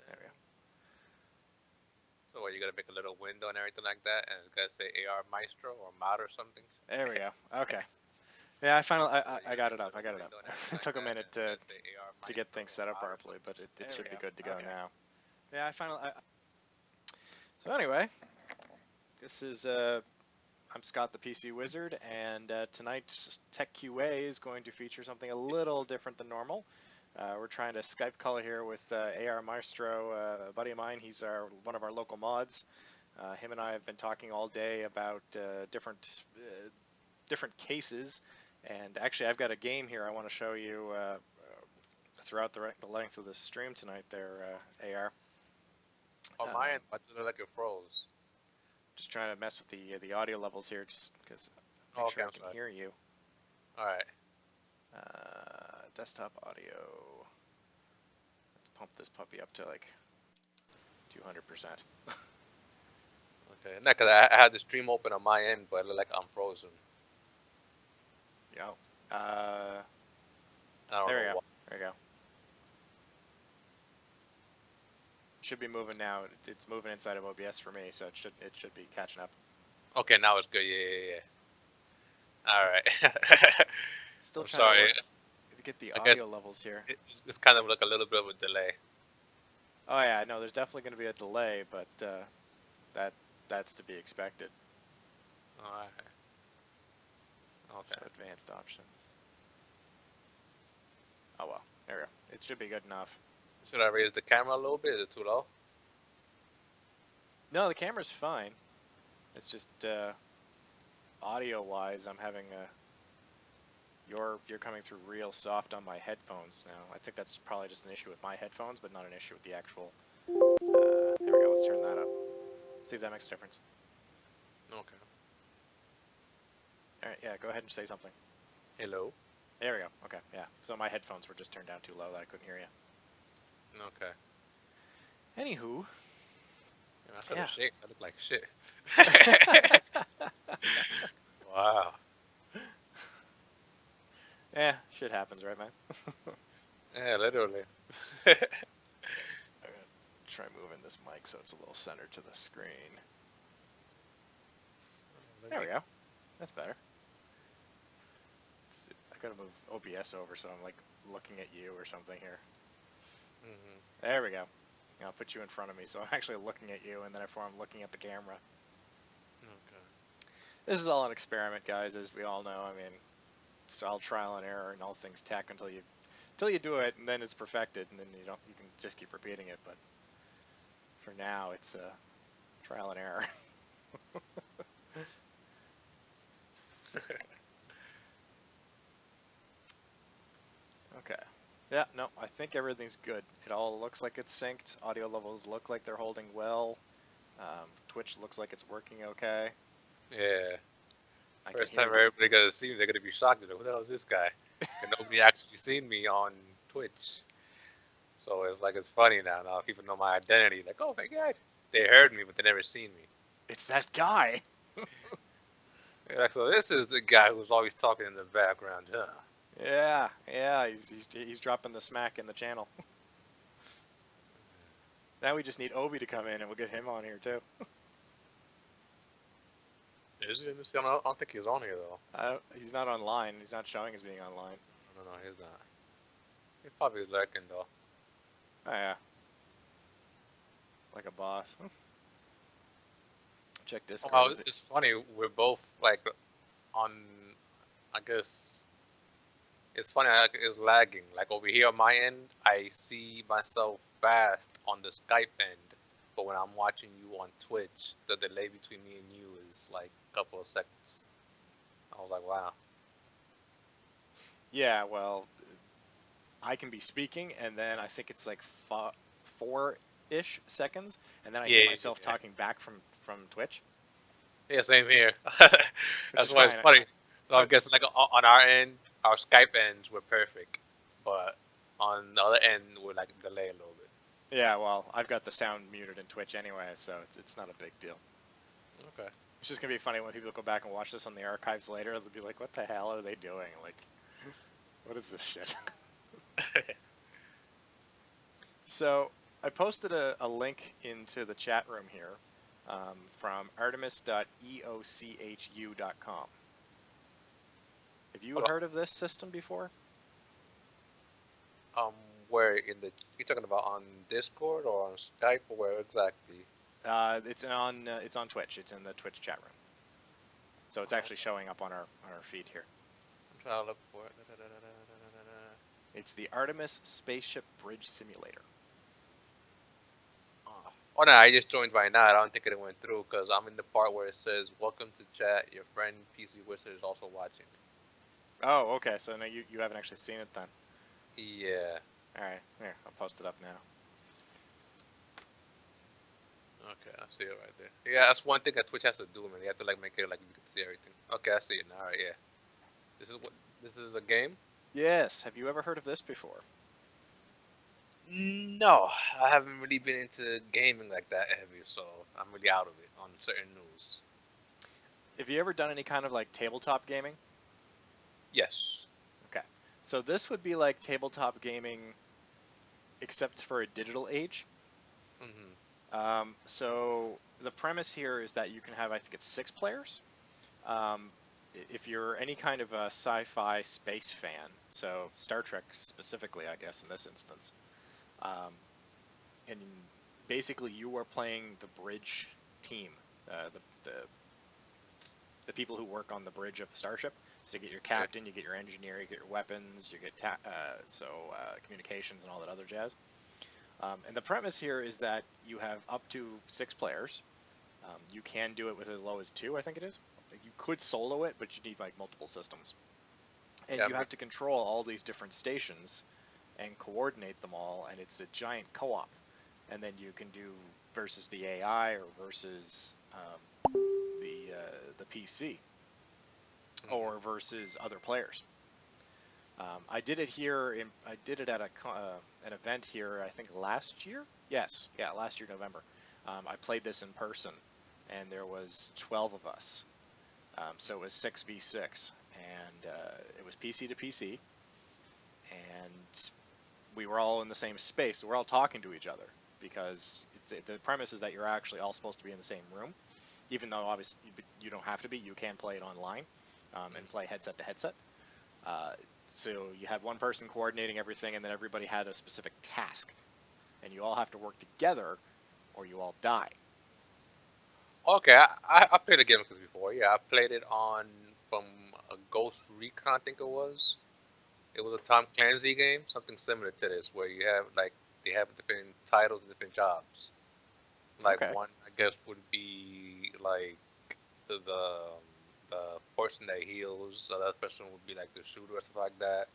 There we go. So what, you gotta make a little window and everything like that, and it's gotta say AR Maestro or Mod or something. There we go. Okay. Yeah, So you I gotta got make it a up. I little got it up. window and everything It like took a that, minute and it's gotta say AR to get Maestro things or set up Mod or properly, something. but it There should we be go. good to go Okay. now. Yeah, I finally. So anyway, this is I'm Scott the PC Wizard, and tonight's Tech QA is going to feature something a little different than normal. We're trying to Skype call here with AR Maestro, a buddy of mine. He's one of our local mods. Him and I have been talking all day about different cases, and actually I've got a game here I want to show you throughout the length of the stream tonight. There, AR. On my Um, end, I just look like it froze. just trying to mess with the audio levels here, just because make Oh, okay, sure I I'm can sorry. hear you. All right. Desktop audio. Let's pump this puppy up to like 200%. Okay. No, cause I had the stream open on my end, but it looked like I'm frozen. Yeah. Uh, I don't there we know go. why. There we go. Should be moving now. It's moving inside of OBS for me, so it should be catching up. Okay, now it's good. Yeah. All right. Still I'm trying to sorry. get the I audio guess levels here. it's kind of like a little bit of a delay. Oh yeah, no, there's definitely going to be a delay, but that that's to be expected. All right. Okay. Show advanced options. Oh well, there we go. It should be good enough. Should I raise the camera a little bit? Is it too low? No, the camera's fine. It's just audio-wise, I'm having a you're coming through real soft on my headphones now. I think that's probably just an issue with my headphones, but not an issue with the actual. There we go. Let's turn that up. See if that makes a difference. Okay. All right, yeah, go ahead and say something. Hello. There we go. Okay, yeah. So my headphones were just turned down too low that I couldn't hear you. Okay. Anywho, Man, I should yeah. have shit. I look like shit. Wow. Yeah, shit happens, right, man? Yeah, literally. I'm gonna try moving this mic so it's a little centered to the screen. There we go. That's better. I gotta move OBS over so I'm like looking at you or something here. Hmm. There we go. I'll put you in front of me so I'm actually looking at you, and then before I'm looking at the camera. Okay. This is all an experiment, guys, as we all know. I mean, it's all trial and error and all things tech until you do it, and then it's perfected, and then you can just keep repeating it. But for now, it's trial and error. Okay. Yeah, no, I think everything's good. It all looks like it's synced. Audio levels look like they're holding well. Twitch looks like it's working okay. Yeah. I can First time hear. everybody gonna see me, they're gonna be shocked. They're like, who the hell is this guy? And nobody actually seen me on Twitch. So it's like it's funny now. Now people know my identity. Like, oh my god, they heard me, but they never seen me. It's that guy. Yeah, like, so this is the guy who's always talking in the background, huh? Yeah, he's dropping the smack in the channel. Now we just need Obi to come in, and we'll get him on here too. Is he in this? I don't think he's on here though. He's not online. He's not showing as being online. No, he's not. He probably is lurking though. Oh yeah, like a boss. Check Discord. Well, Is it? it's funny. We're both like on. I guess it's funny. Like, it's lagging. Like over here on my end, I see myself fast on the Skype end, but when I'm watching you on Twitch, the delay between me and you is like a couple of seconds. I was like, wow. Yeah, well, I can be speaking, and then I think it's like 4-ish seconds, and then I hear Yeah, myself talking back from Twitch, yeah, same here. which is That's why it's fine. funny. So I, I'm guessing like on our end, our Skype ends were perfect, but on the other end, we're like delay a little bit. yeah, well, I've got the sound muted in Twitch anyway, so it's not a big deal. Okay. It's just gonna be funny when people go back and watch this on the archives later. They'll be like, "What the hell are they doing? Like, what is this shit?" So I posted a link into the chat room here from artemis.eochu.com. Have you Hold heard of this system before? on. Where in the you talking about on Discord or on Skype or where exactly? It's on Twitch. It's in the Twitch chat room. So it's actually showing up on our feed here. I'm trying to look for it. It's the Artemis Spaceship Bridge Simulator. Oh no, I just joined right now. I don't think it went through because I'm in the part where it says "Welcome to chat. Your friend PC Wizard is also watching." Oh, okay. So no, you haven't actually seen it then. Yeah. All right, here I'll post it up now. Okay, I see it right there. Yeah, that's one thing that Twitch has to do, man. They have to like make it like you can see everything. Okay, I see it now. All right, yeah. This is a game. Yes. Have you ever heard of this before? No, I haven't really been into gaming like that heavy, so I'm really out of it on certain news. Have you ever done any kind of like tabletop gaming? Yes. Okay. So this would be like tabletop gaming, except for a digital age. Mhm. So the premise here is that you can have, I think it's 6 players. If you're any kind of a sci-fi space fan, so Star Trek specifically, I guess in this instance, um, and basically you are playing the bridge team, the people who work on the bridge of the starship. So you get your Yeah. captain, you get your engineer, you get your weapons, you get communications and all that other jazz. And the premise here is that you have up to 6 players. You can do it with as low as 2, I think it is. You could solo it, but you need like multiple systems. And Yeah. you have to control all these different stations and coordinate them all, and it's a giant co-op. And then you can do versus the AI or versus the PC Mhm. or versus other players. I did it here. I did it at an event here. I think last year. Yes, yeah, last year November. I played this in person, and there was 12 of us. So it was 6v6, and it was PC to PC, and we were all in the same space. So we're all talking to each other because the premise is that you're actually all supposed to be in the same room, even though obviously you don't have to be. You can play it online and play headset to headset. Uh, so you had one person coordinating everything, and then everybody had a specific task, and you all have to work together, or you all die. Okay, I played a game like this before. Yeah, I played it on from a Ghost Recon, I think it was. It was a Tom Clancy game, something similar to this, where you have like they have different titles, and different jobs. Like Okay. one, I guess, would be like the person that heals. Another person would be like the shooter or something like that.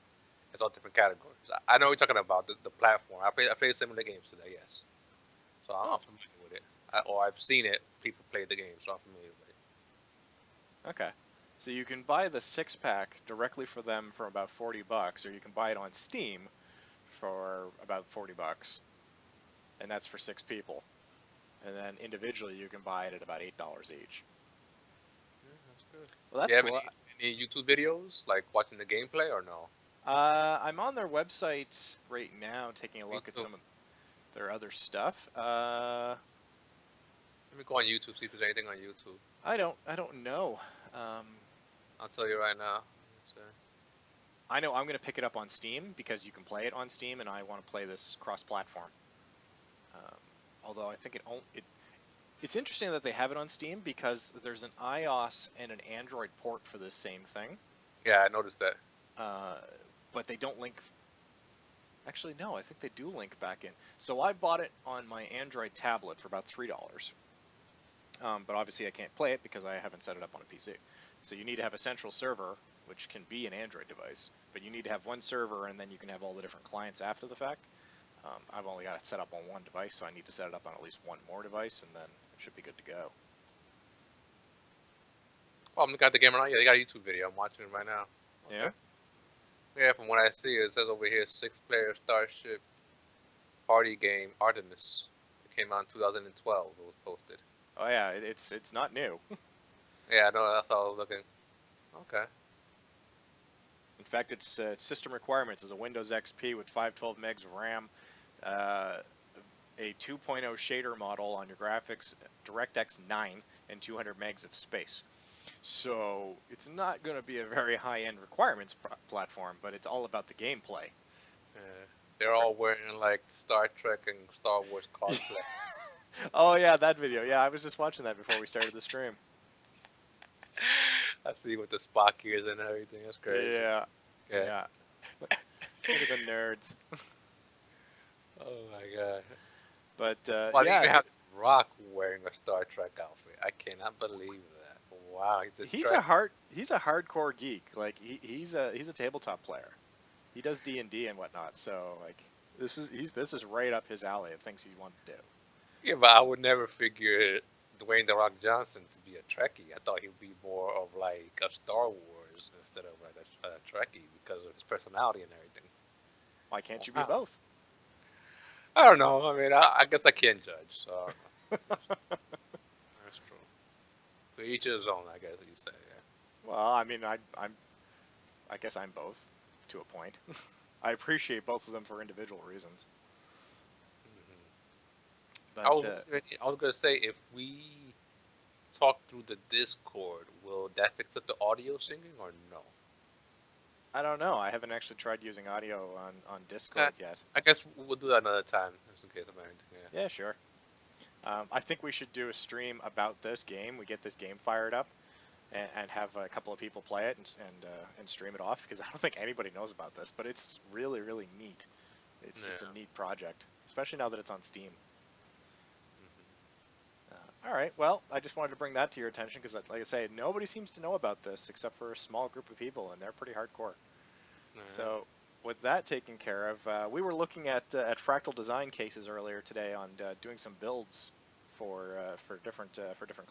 It's all different categories. I know what you're talking about the platform. I play similar games to that. Yes, so I'm Oh, familiar with it. Or I've seen it. People play the game, so I'm familiar with it. okay. So you can buy the 6 pack directly for them for about $40, or you can buy it on Steam for about $40, and that's for 6 people. And then individually, you can buy it at about $8 each. Yeah, that's good. Well, Do that's you have cool. any YouTube videos like watching the gameplay or no? I'm on their website right now, taking a Me look at too. some of their other stuff. Let me go on YouTube see if there's anything on YouTube. I don't know. Um, I'll tell you right now. I know I'm gonna pick it up on Steam because you can play it on Steam, and I want to play this cross-platform. Um, although I think it's interesting that they have it on Steam because there's an iOS and an Android port for the same thing, Yeah, I noticed that. uh, but they don't link. Actually, no, I think they do link back in. So I bought it on my Android tablet for about $3. But obviously I can't play it because I haven't set it up on a PC. So you need to have a central server, which can be an Android device, but you need to have one server and then you can have all the different clients after the fact. I've only got it set up on one device, so I need to set it up on at least one more device, and then it should be good to go. Oh, I'm looking at the game right now. Yeah, they got a YouTube video. I'm watching it right now. Yeah? Okay. Yeah, from what I see, it says over here 6-player Starship party game Artemis. It came out in 2012. It was posted. Oh yeah, it's not new. Yeah, I know. That's how I was looking. Okay. In fact, its system requirements is a Windows XP with 512 megs of RAM, uh, a 2.0 shader model on your graphics DirectX 9 and 200 megs of space. So it's not going to be a very high-end requirements platform, but it's all about the gameplay. They're all wearing like Star Trek and Star Wars cosplay. Oh yeah, that video. Yeah, I was just watching that before we started the stream. I see with the Spock ears and everything. That's crazy. Yeah, Yeah. yeah. Look at the nerds. Oh my god. But Well, they yeah, even have Rock wearing a Star Trek outfit. I cannot believe that. Wow, the he's Trek. a hardcore geek. Like he's a tabletop player. He does D&D and whatnot. So like this is right up his alley of things he wants to do. Yeah, but I would never figure Dwayne the Rock Johnson to be a Trekkie. I thought he'd be more of like a Star Wars instead of like a Trekkie because of his personality and everything. Why can't you be Wow. both? I don't know. I mean, I guess I can't judge. So I don't know. That's true. To each his own, I guess you say. Yeah. Well, I mean, I guess I'm both to a point. I appreciate both of them for individual reasons. I But was I was gonna say if we talk through the Discord, will that fix up the audio singing or no? I don't know. I haven't actually tried using audio on Discord yet. I guess we'll do that another time, just in case of anything. Yeah, sure. I think we should do a stream about this game. We get this game fired up and have a couple of people play it and stream it off because I don't think anybody knows about this, but it's really, really neat. It's just a neat project, especially now that it's on Steam. All right, well, I just wanted to bring that to your attention because, like I say, nobody seems to know about this except for a small group of people, and they're pretty hardcore. So, with that taken care of, we were looking at fractal design cases earlier today on doing some builds for different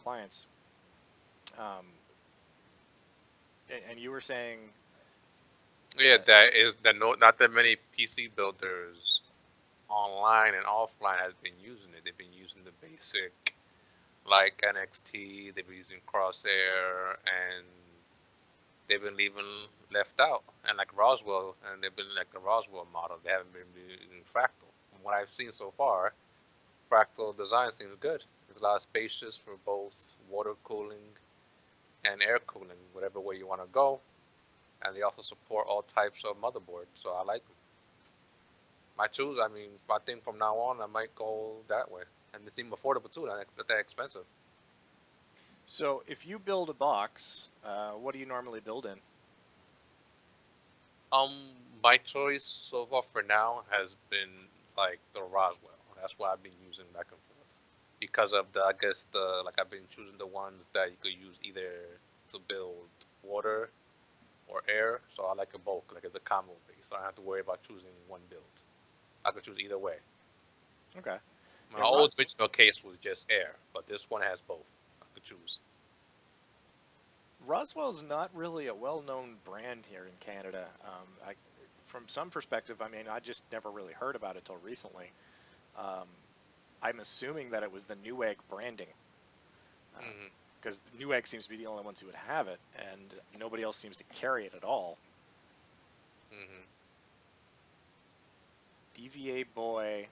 clients. And you were saying, Yeah, that is that. No, not that many PC builders online and offline has been using it. They've been using the basic like NXT. They've been using Crosshair, and they've been leaving left out. And like Roswell, and they've been like the Roswell model. They haven't been using Fractal. From what I've seen so far, Fractal design seems good. There's a lot of spacious for both water cooling and air cooling, whatever way you want to go. And they also support all types of motherboards, so I like them. My choose, I mean, I think from now on I might go that way, and they seem affordable too. Not that expensive. so if you build a box, what do you normally build in? My choice so far for now has been like the Roswell. That's what I've been using back and forth because of the, I guess the like I've been choosing the ones that you could use either to build water or air. So I like a both, like it's a combo base. So I don't have to worry about choosing one build. I could choose either way. Okay. My Yeah, old original case was just air, but this one has both. I could choose. Roswell's not really a well-known brand here in Canada. From some perspective, I mean, I just never really heard about it till recently. I'm assuming that it was the Newegg branding, because Newegg seems to be the only ones who would have it, and nobody else seems to carry it at all. DVA boy,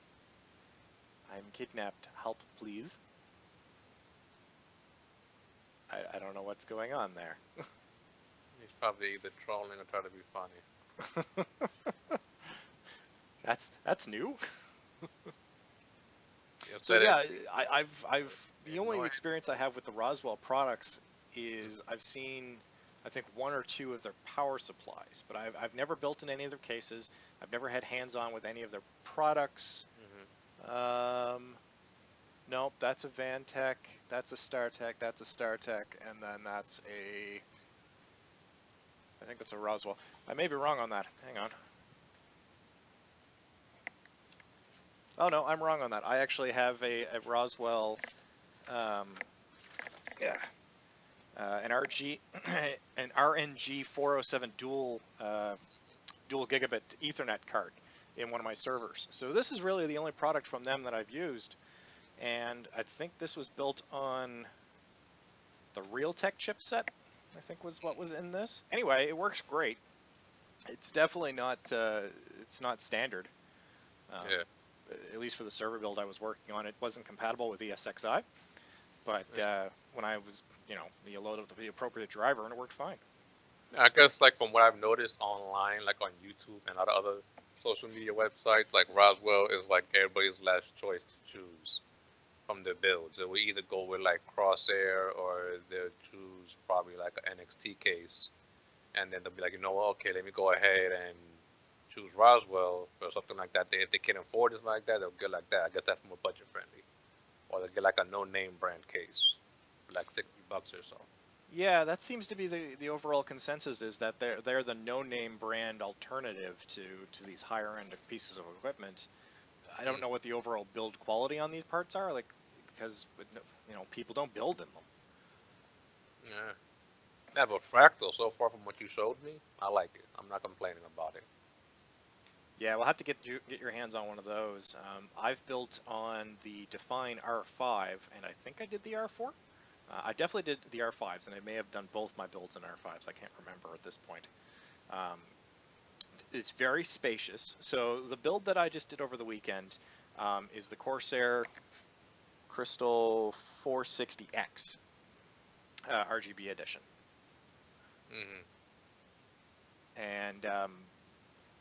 I'm kidnapped. Help, please. I don't know what's going on there. He's probably either trolling or trying to be funny. That's new. So Said yeah, it. I've the only Annoying. experience I have with the Roswell products is I've seen, I think, one or two of their power supplies, but I've never built in any of their cases. I've never had hands-on with any of their products. Nope, that's a Vantech, that's a StarTech, that's a StarTech, and then that's a, I think that's a Roswell. I may be wrong on that. Hang on. Oh no, I'm wrong on that. I actually have a Roswell, yeah, an an RNG 407 dual gigabit Ethernet card in one of my servers. So this is really the only product from them that I've used, and I think this was built on the Realtek chipset, I think was what was in this. Anyway, it works great. It's definitely not it's not standard. Yeah. at least for the server build I was working on, it wasn't compatible with ESXi. But when I was, you load up the appropriate driver and it worked fine. I guess like from what I've noticed online, like on YouTube and a lot of other social media websites, like Roswell is like everybody's last choice to choose from their builds. They will either go with like Crosshair or they'll choose probably like an NXT case, and then they'll be like, you know what, okay, let me go ahead and choose Roswell or something like that. If they can afford something like that, they'll get like that. I guess that's more budget friendly, or they'll get like a no-name brand case, for like $60 or so. Yeah, that seems to be the overall consensus, is that they're the no-name brand alternative to these higher end pieces of equipment. I don't Mm. know what the overall build quality on these parts are, like, because people don't build in them. Yeah. Yeah, but Fractal, so far from what you showed me, I like it. I'm not complaining about it. Yeah, we'll have to get your hands on one of those. I've built on the Define R5, and I think I did the R4. I definitely did the R5s, and I may have done both my builds in R5s. I can't remember at this point. Um, it's very spacious. So the build that I just did over the weekend is the Corsair Crystal 460X RGB edition, Hmm. and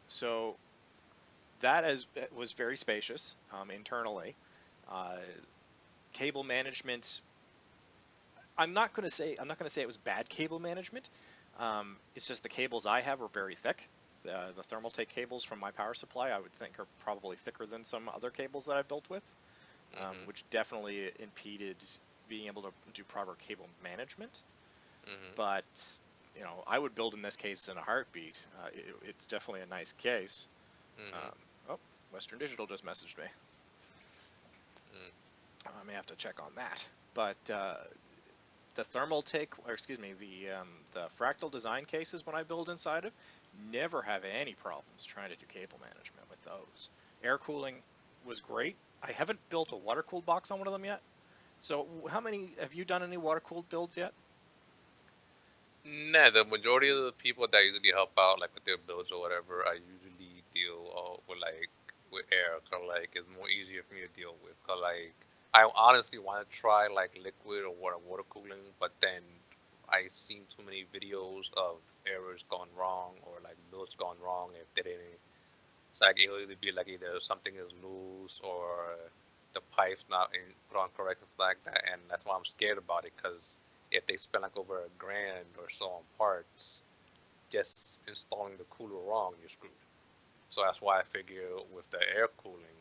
so was very spacious internally. Uh, Cable management. I'm not going to say it was bad cable management. It's just the cables I have are very thick. The Thermaltake cables from my power supply, I would think, are probably thicker than some other cables that I've built with, Hmm. which definitely impeded being able to do proper cable management. Hmm. But I would build in this case in a heartbeat. It's definitely a nice case. Hmm. Oh, Western Digital just messaged me. I may have to check on that. But the Thermaltake, or excuse me, the Fractal design cases when I build inside of, never have any problems trying to do cable management with those. Air cooling was great. I haven't built a water cooled box on one of them yet. So how many have you done any water cooled builds yet? Nah, the majority of the people that usually help out, like with their builds or whatever, I usually deal with like with air, cause like it's more easier for me to deal with. Cause like I honestly want to try like liquid or water cooling, but then I seen too many videos of errors gone wrong or like builds gone wrong if they didn't. It's like it'll either be like either something is loose or the pipe's not put on correct and stuff like that, and that's why I'm scared about it. Cause if they spend like over $1,000 or so on parts, just installing the cooler wrong, you're screwed. So that's why I figure with the air cooling,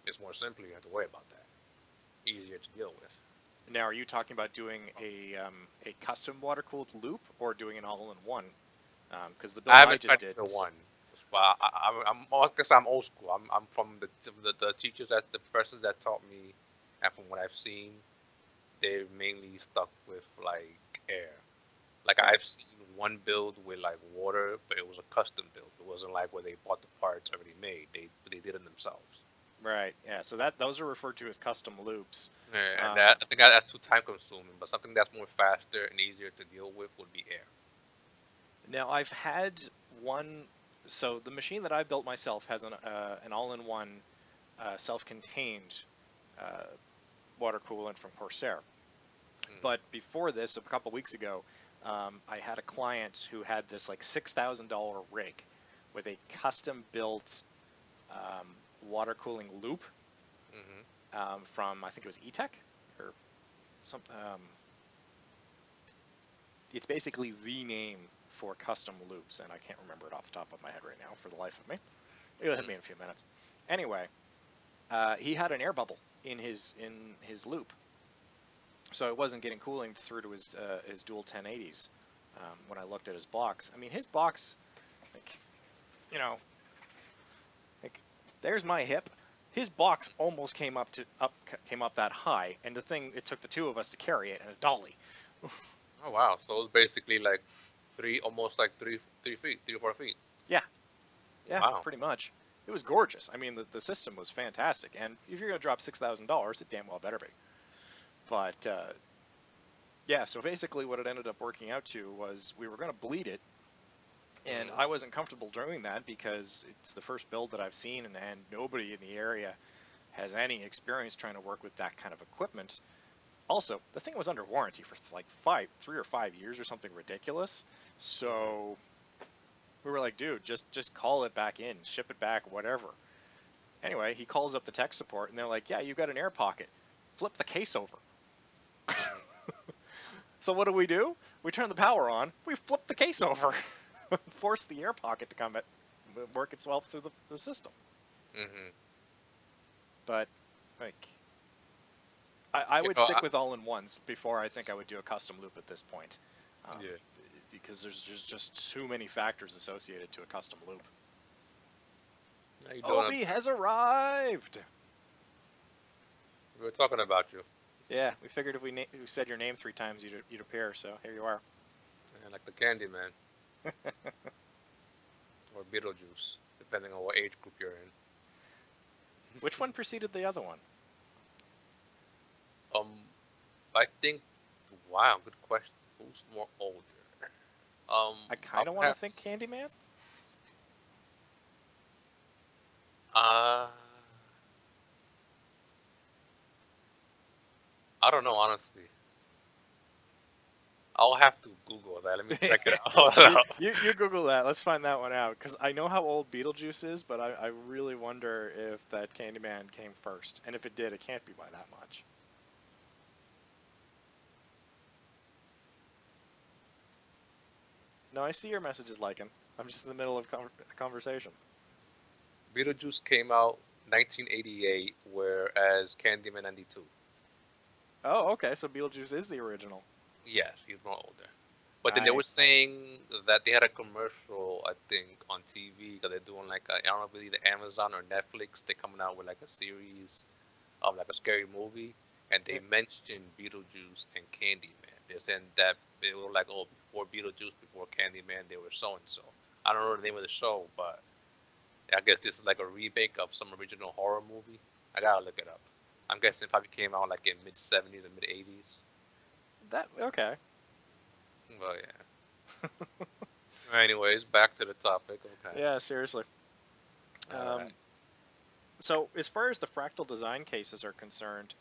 it's more simple. You don't have to worry about that. Easier to deal with. Now, are you talking about doing a custom water cooled loop or doing an all in one? Because the I build I haven't just tried did. either one. But I guess I'm old school. I'm from the teachers that the professors that taught me, and from what I've seen, they're mainly stuck with like air. Like Right. I've seen one build with like water, but it was a custom build. It wasn't like where they bought the parts already made. They did it themselves. Right. Yeah. So those are referred to as custom loops. Yeah, and Um, that I think that's too time consuming. But something that's more faster and easier to deal with would be air. Now I've had one. So the machine that I built myself has an all-in-one self-contained uh, water coolant from Corsair. But Hmm. before this, a couple weeks ago, I had a client who had this like $6,000 rig with a custom-built water cooling loop Hmm. from, I think it was ETech or something. It's basically the name for custom loops, and I can't remember it off the top of my head right now for the life of me. It'll hit me in a few minutes. Anyway, he had an air bubble in his loop, so it wasn't getting cooling through to his dual 1080s. When I looked at his box, I mean his box, like you know, like there's my hip. His box almost came up that high, and the thing it took the two of us to carry it in a dolly. Oh wow! So it's basically like almost like 3 feet, 3 or 4 feet. Yeah, yeah, Wow. pretty much. It was gorgeous. I mean, the system was fantastic, and if you're gonna drop $6,000, it damn well better be. But yeah, so basically, what it ended up working out to was we were gonna bleed it And I wasn't comfortable doing that because it's the first build that I've seen, and nobody in the area has any experience trying to work with that kind of equipment. Also, the thing was under warranty for like 3 or 5 years or something ridiculous. So we were like, dude, just call it back in, ship it back, whatever. Anyway, he calls up the tech support, and they're like, yeah, you've got an air pocket. Flip the case over. So what do? We turn the power on. We flip the case over, force the air pocket to come at, work itself through the system. Mm-hmm. But like, I You would know, stick with all-in-ones before I think I would do a custom loop at this point, yeah. because there's just too many factors associated to a custom loop. How you doing? Obi has arrived. We were talking about you. Yeah, we figured if we said your name 3 times, you'd appear. So here you are. Yeah, like the Candyman or Beetlejuice, depending on what age group you're in. Which one preceded the other one? Um, I think. Wow, good question. Who's more older? I kind of want to think Candyman. Uh, I don't know honestly. I'll have to Google that. Let me check it out. you Google that. Let's find that one out. Because I know how old Beetlejuice is, but I really wonder if that Candyman came first. And if it did, it can't be by that much. No, I see your messages, Lycan. I'm just in the middle of a conversation. Beetlejuice came out 1988, whereas Candyman 92. Oh, okay. So Beetlejuice is the original. Yes, he's more older. But then they were I saying that they had a commercial, I think, on TV because they're doing like I don't know if it's either Amazon or Netflix. They're coming out with like a series of like a scary movie, and they mentioned Beetlejuice and Candyman. They're saying that they were like, oh, before Beetlejuice, before Candyman, they were so and so. I don't know the name of the show, but I guess this is like a remake of some original horror movie. I gotta look it up. I'm guessing it probably came out like in mid 70s or mid 80s. that okay. Well, yeah. Anyways, back to the topic. Okay. Yeah, seriously. All right. Um, so as far as the fractal design cases are concerned,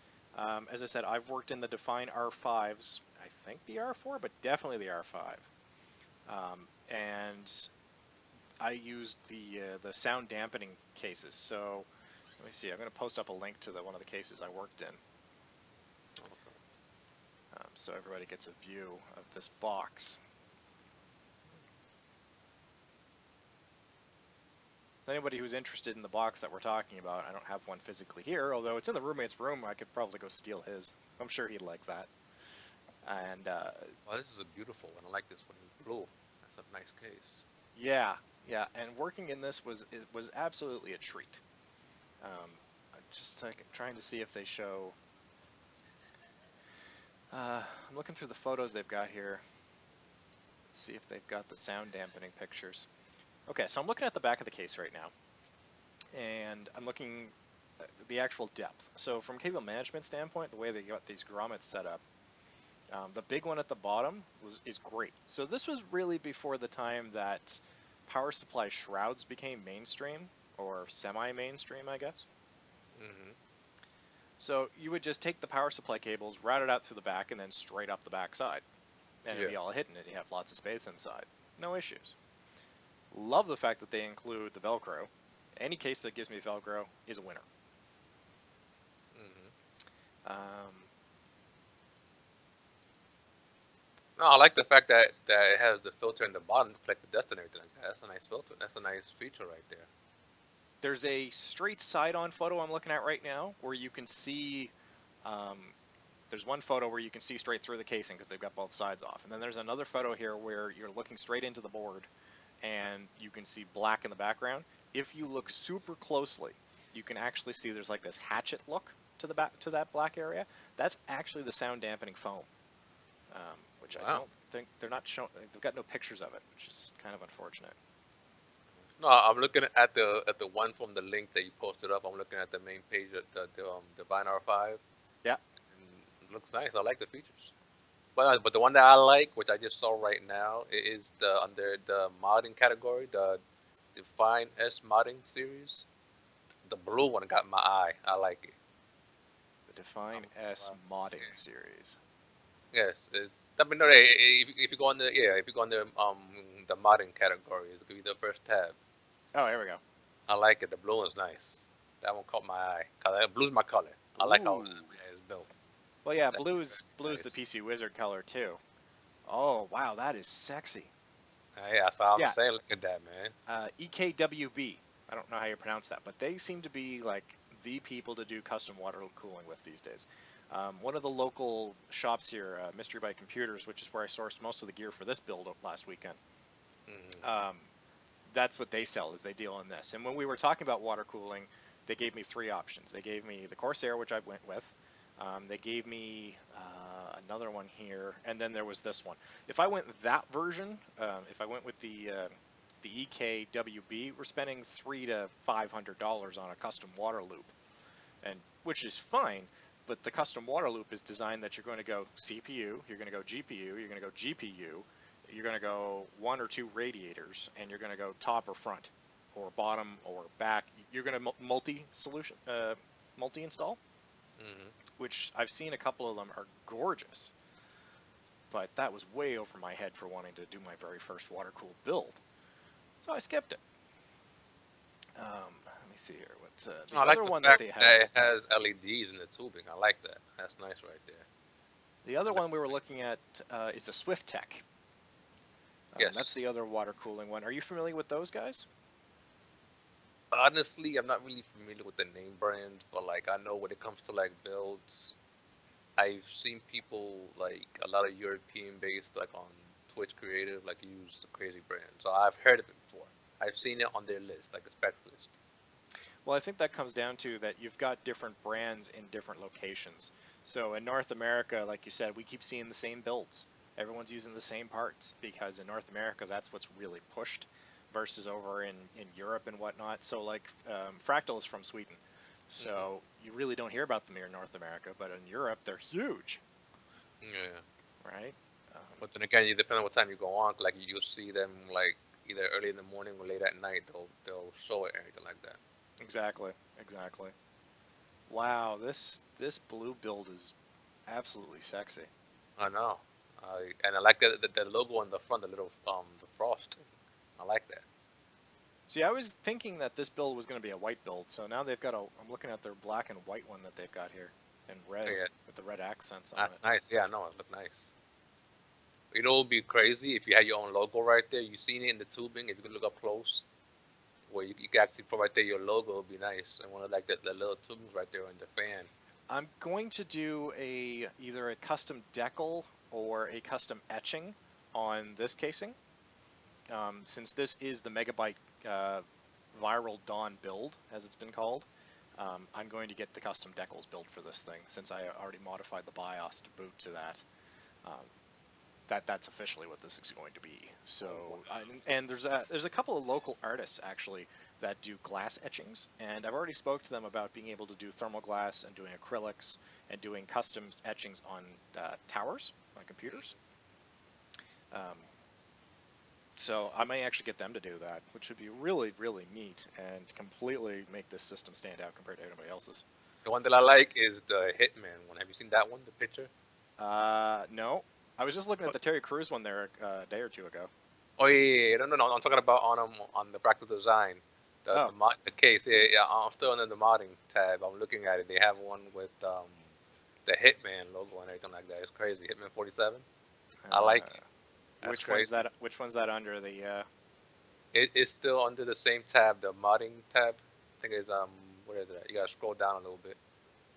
as I said, I've worked in the Define R5s. I think the R4, but definitely the R5. And I used the sound dampening cases. So let me see. I'm going to post up a link to one of the cases I worked in, so everybody gets a view of this box. Anybody who's interested in the box that we're talking about, I don't have one physically here, although it's in the roommate's room. I could probably go steal his. I'm sure he'd like that. And Well, this is a beautiful one. I like this one in blue. That's a nice case. yeah, yeah. And working in this was absolutely a treat. I'm just trying to see if they show. I'm looking through the photos they've got here. Let's see if they've got the sound dampening pictures. Okay, so I'm looking at the back of the case right now, and I'm looking at the actual depth. So from cable management standpoint, the way they got these grommets set up, the big one at the bottom is great. So this was really before the time that power supply shrouds became mainstream, or semi-mainstream, I guess. Hmm. So you would just take the power supply cables, route it out through the back, and then straight up the back side. And it'd Yeah. be all hidden, and you have lots of space inside. No issues. Love the fact that they include the Velcro. Any case that gives me Velcro is a winner. Hmm. Um, No, I like the fact that it has the filter in the bottom to collect the dust and everything like that. That's a nice filter. That's a nice feature right there. there's a straight side-on photo I'm looking at right now where you can see. Um, there's one photo where you can see straight through the casing because they've got both sides off, and then there's another photo here where you're looking straight into the board, and you can see black in the background. If you look super closely, you can actually see there's like this hatchet look to the back to that black area. That's actually the sound dampening foam, which I Wow. don't think they're not showing. They've got no pictures of it, which is kind of unfortunate. No, I'm looking at the one from the link that you posted up. I'm looking at the main page of the Vine R5, Yeah, and it looks nice. I like the features. But the one that I like, which I just saw right now, is the under the modding category, the Define S modding series. The blue one got my eye. I like it. The Define I'm, S modding yeah. series. Yes, it's, I mean, no, if you go on the if you go on the modding category, it's gonna be the first tab. Oh, here we go. I like it. The blue one's nice. That one caught my eye. Cause blue's my color. I like how Ooh. yeah, it's built. Well, yeah, That's very blue's the nice. PC Wizard color too. Oh, wow, that is sexy. Yeah, that's what I'm Yeah, saying. Look at that, man. EKWB. I don't know how you pronounce that, but they seem to be like the people to do custom water cooling with these days. One of the local shops here, Mystery Bite Computers, which is where I sourced most of the gear for this build last weekend. Hmm. Um, that's what they sell is they deal in this. And when we were talking about water cooling, they gave me three options. They gave me the Corsair, which I went with. They gave me another one here, and then there was this one. If I went that version, if I went with the EKWB, we're spending $300 to $500 on a custom water loop, and which is fine. But the custom water loop is designed that you're going to go CPU, you're going to go GPU, you're going to go GPU, you're going to go one or two radiators, and you're going to go top or front, or bottom or back. You're going to multi-install, Hmm. which I've seen a couple of them are gorgeous. But that was way over my head for wanting to do my very first water cooled build, so I skipped it. Let me see here. What's I the like other the one that fact they have? that it has LEDs in the tubing. I like that. That's nice right there. The other That one looks we were nice. looking at is a Swift Tech. That's the Yes. other water cooling one. Are you familiar with those guys? Honestly, I'm not really familiar with the name brand, but like I know when it comes to like builds, I've seen people like a lot of European based like on Twitch Creative like use the crazy brand. So I've heard of it before. I've seen it on their list, like a spec list. Well, I think that comes down to that you've got different brands in different locations. So in North America, like you said, we keep seeing the same builds. Everyone's using the same parts because in North America, that's what's really pushed versus over in Europe and whatnot. So like Fractal is from Sweden. Hmm. So you really don't hear about them here in North America, but in Europe, they're huge, Yeah. right? But then again, it depends on what time you go on. Like you'll see them like either early in the morning or late at night. They'll show it or anything like that. Exactly, exactly. Wow, this blue build is absolutely sexy. I know. And I like the logo on the front, the little the frost. I like that. See, I was thinking that this build was going to be a white build, so now they've got a. I'm looking at their black and white one that they've got here, in red Yeah, with the red accents on that's it. nice. Yeah, I know it look nice. You know, it would be crazy if you had your own logo right there. You seen it in the tubing. If you could look up close, where you can actually put right there your logo, would be nice. And one of like the little tubings right there in the fan. I'm going to do a either a custom decal or a custom etching on this casing, since this is the Megabyte uh, Viral Dawn build, as it's been called. I'm going to get the custom decals built for this thing, since I already modified the BIOS to boot to that. Um, that's officially what this is going to be. So, Oh wow. and there's a couple of local artists actually that do glass etchings, and I've already spoke to them about being able to do thermal glass and doing acrylics and doing custom etchings on towers on computers. Um, so I may actually get them to do that, which would be really really neat and completely make this system stand out compared to anybody else's. The one that I like is the Hitman one. Have you seen that one? The picture? No, I was just looking at the Terry Crews one there a day or two ago. Oh yeah, yeah, yeah. No. I'm talking about on the practical design, Oh, the case. Yeah, yeah. I'm still under the modding tab. I'm looking at it. They have one with the Hitman logo and everything like that. It's crazy. Hitman 47. I like uh, it. That's crazy. Which one's that under the? It's still under the same tab, the modding tab. I think it's where is it? You gotta scroll down a little bit.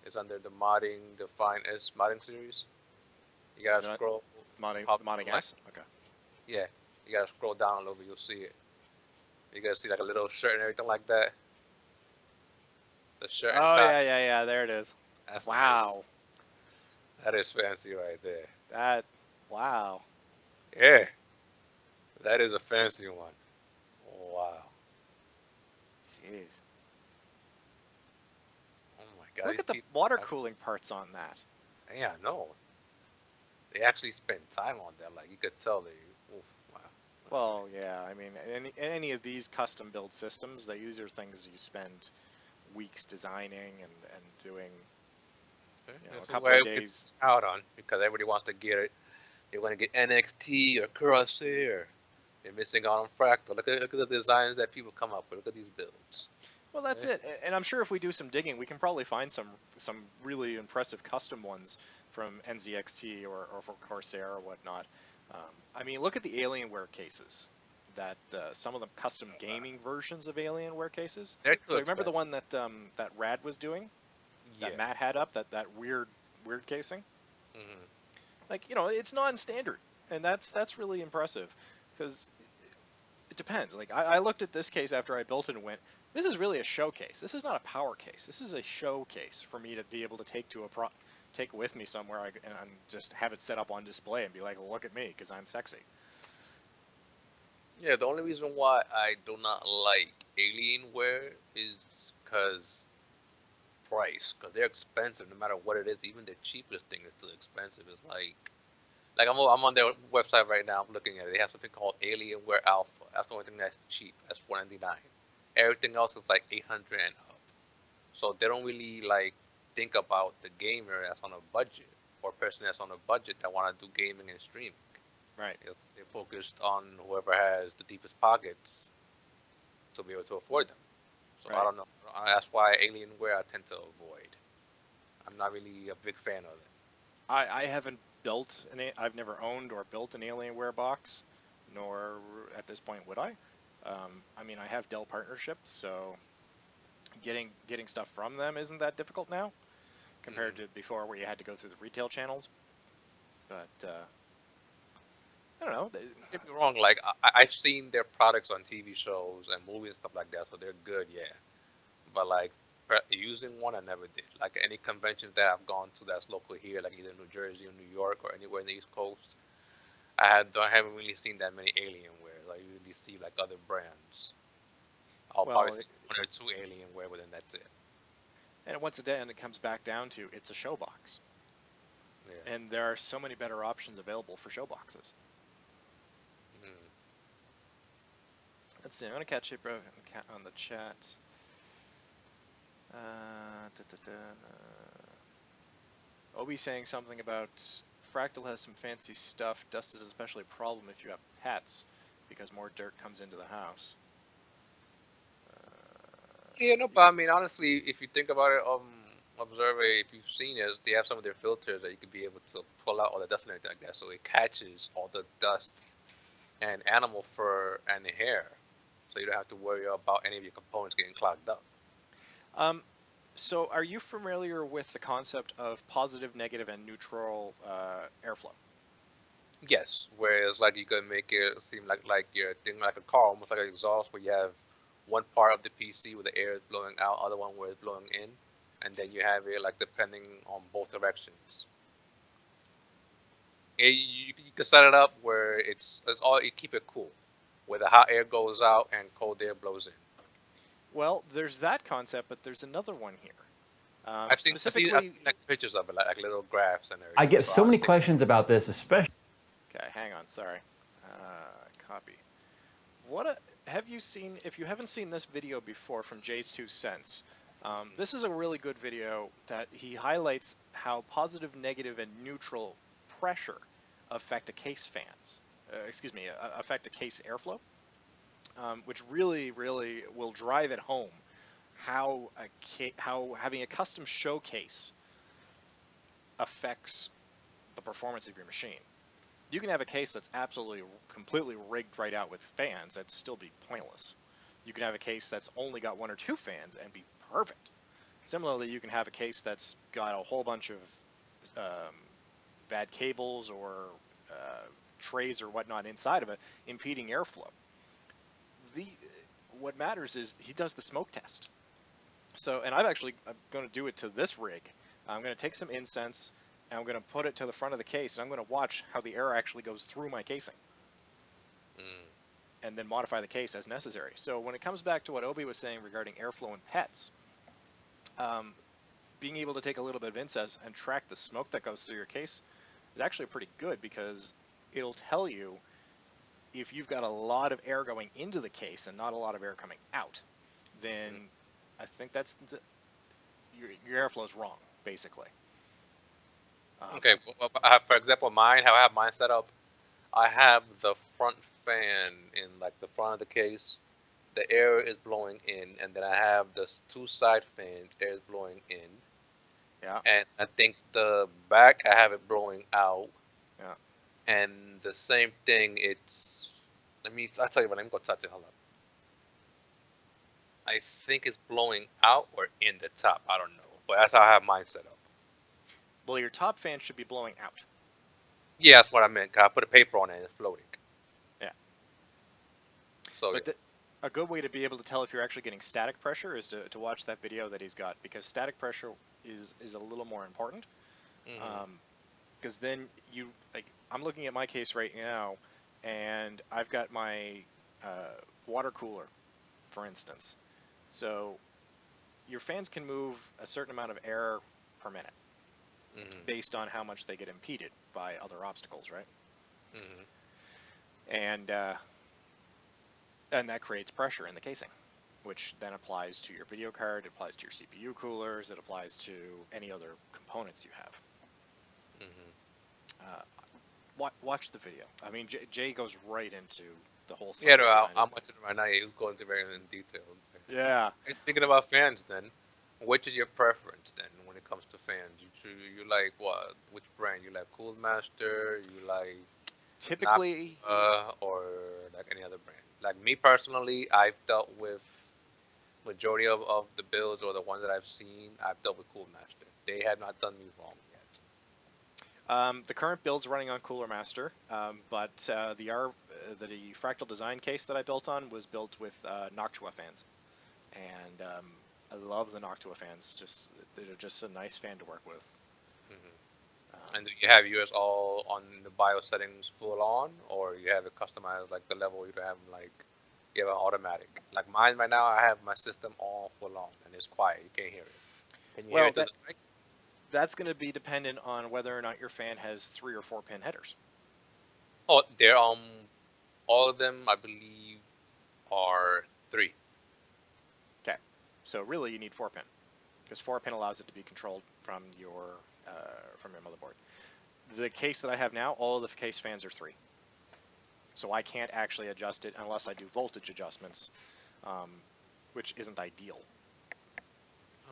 It's under the modding, the Fine S modding series. You Is gotta it scroll up to modding like S? Okay. yeah. You gotta scroll down a little bit. You'll see it. You gotta see like a little shirt and everything like that. The shirt and Oh tie. yeah. There it is. That's Wow. nice. That is fancy right there. That. Wow. Yeah, that is a fancy one. Wow. Jeez. Oh my God, Look these at the people. water cooling parts on that. Yeah, no. They actually spend time on that. Like you could tell they. Oof, wow. Well, yeah, I mean, any of these custom build systems, these are things you spend weeks designing and doing, Okay. a This is couple where of it days. gets out on because everybody wants to get it. They want to get NXT or Crosshair. They're missing out on Fractal. Look at the designs that people come up with. Look at these builds. Well, that's Eh, it. And I'm sure if we do some digging, we can probably find some really impressive custom ones from NZXT or for Corsair or whatnot. I mean, look at the Alienware cases. That some of the custom gaming versions of Alienware cases. they're too So remember the expensive. one that Rad was doing, that Yeah. Matt had up, that weird casing. Hmm. Like, it's non-standard, and that's really impressive because it depends. Like, I looked at this case after I built it and went, this is really a showcase. This is not a power case. This is a showcase for me to be able to take with me somewhere and just have it set up on display and be like, look at me because I'm sexy. Yeah. The only reason why I do not like Alienware is because price. Because they're expensive no matter what it is. Even the cheapest thing is still expensive. It's like I'm on their website right now. I'm looking at it. They have something called Alienware Alpha. That's the only thing that's cheap. That's 499. Everything else is like 800 and up. So they don't really like think about the gamer that's on a budget or person that's on a budget that want to do gaming and streaming. Right, They're focused on whoever has the deepest pockets to be able to afford them. So I right. don't know. That's why Alienware I tend to avoid. I'm not really a big fan of it. I haven't I've never owned or built an Alienware box, nor at this point would I. I mean, I have Dell partnerships, so getting stuff from them isn't that difficult now compared to Hmm. before where you had to go through the retail channels. But I don't know. Don't get me wrong. Like I've seen their products on TV shows and movies and stuff like that, so they're good. Yeah, but like using one, I never did. Like any conventions that I've gone to that's local here, like either New Jersey or New York or anywhere in the East Coast, I haven't really seen that many Alienware. I usually see like other brands. I'll probably Well, see one or two Alienware, but then that's it. and once again, it comes back down to it's a show box, Yeah. and there are so many better options available for show boxes. Mm. Let's see. I'm gonna catch it, bro, on the chat. Obi saying something about Fractal has some fancy stuff. Dust is especially a problem if you have pets because more dirt comes into the house. Yeah, no, but I mean, honestly, if you think about it, Observer, if you've seen it, they have some of their filters that you could be able to pull out all the dust and everything like that, so it catches all the dust and animal fur and hair, so you don't have to worry about any of your components getting clogged up. Um, so are you familiar with the concept of positive, negative, and neutral airflow? Yes, whereas like you could make it seem like you're thinking like a car, almost like an exhaust, where you have one part of the PC where the air is blowing out, other one where it's blowing in, and then you have it like depending on both directions. You can set it up where it's all you keep it cool, where the hot air goes out and cold air blows in. Well, there's that concept, but there's another one here. I've Specifically, seen like pictures of it, like little graphs and I everything. get So I so many understand. questions about this, especially. okay, hang on, sorry. Copy. What have you seen? If you haven't seen this video before from Jay's Two Cents, this is a really good video that he highlights how positive, negative, and neutral pressure affect a case fans. Excuse me, affect a case airflow, which really will drive it home how having a custom showcase affects the performance of your machine. You can have a case that's absolutely completely rigged right out with fans and still be pointless. You can have a case that's only got one or two fans and be perfect. Similarly, you can have a case that's got a whole bunch of um, bad cables or uh, trays or whatnot inside of it impeding airflow. The What matters is he does the smoke test. So, and I'm going to do it to this rig. I'm going to take some incense and I'm going to put it to the front of the case and I'm going to watch how the air actually goes through my casing Mm. and then modify the case as necessary. So when it comes back to what Obi was saying regarding airflow and pets, um, being able to take a little bit of incense and track the smoke that goes through your case is actually pretty good because it'll tell you if you've got a lot of air going into the case and not a lot of air coming out, then Mm. I think that's your airflow is wrong, basically. Um, Okay, I have, for example, mine, how I have mine set up, I have the front fan in like the front of the case. The air is blowing in, and then I have the two side fans, air is blowing in, yeah, and I think the back I have it blowing out, yeah. and the same thing. It's let me. I'll tell you what. Let me go touch it. Hold up. I think it's blowing out or in the top. I don't know, but that's how I have mine set up. Well, your top fan should be blowing out. Yeah, that's what I meant. 'Cause I put a paper on it and it's floating. Yeah, So yeah. but a good way to be able to tell if you're actually getting static pressure is to watch that video that he's got because static pressure is a little more important. Mhm. Um, because then I'm looking at my case right now, and I've got my water cooler, for instance. So your fans can move a certain amount of air per minute Mhm. based on how much they get impeded by other obstacles, right? Mhm. And uh, and that creates pressure in the casing, which then applies to your video card, it applies to your CPU coolers, it applies to any other components you have. Mhm. Uh, watch the video. I mean, Jay goes right into the whole Yeah, no, science behind it. I'm watching it right now. He's going into very in detail. Yeah, Hey, speaking about fans, then, which is your preference then when it comes to fans? You like what? Which brand? You like Cool Master? You like typically, Napa or like any other brand? Like me personally, I've dealt with majority of the builds or the ones that I've seen. I've dealt with Cool Master. They have not done me wrong yet. the current build's running on Cooler Master, but the fractal design case that I built on was built with Noctua fans, and I love the Noctua fans. They're just a nice fan to work with. Hmm. Um, And do you have yours all on the BIOS settings full on, or you have it customized like the level you have like you have an automatic? Like mine right now, I have my system all full on and it's quiet. You can't hear it. Can you hear well, it through the mic? that's going to be dependent on whether or not your fan has 3 or 4 pin headers. Oh, they're all of them I believe are three. Okay, so really you need 4 pin because 4 pin allows it to be controlled from your motherboard. The case that I have now, all of the case fans are 3. So I can't actually adjust it unless I do voltage adjustments, um, which isn't ideal.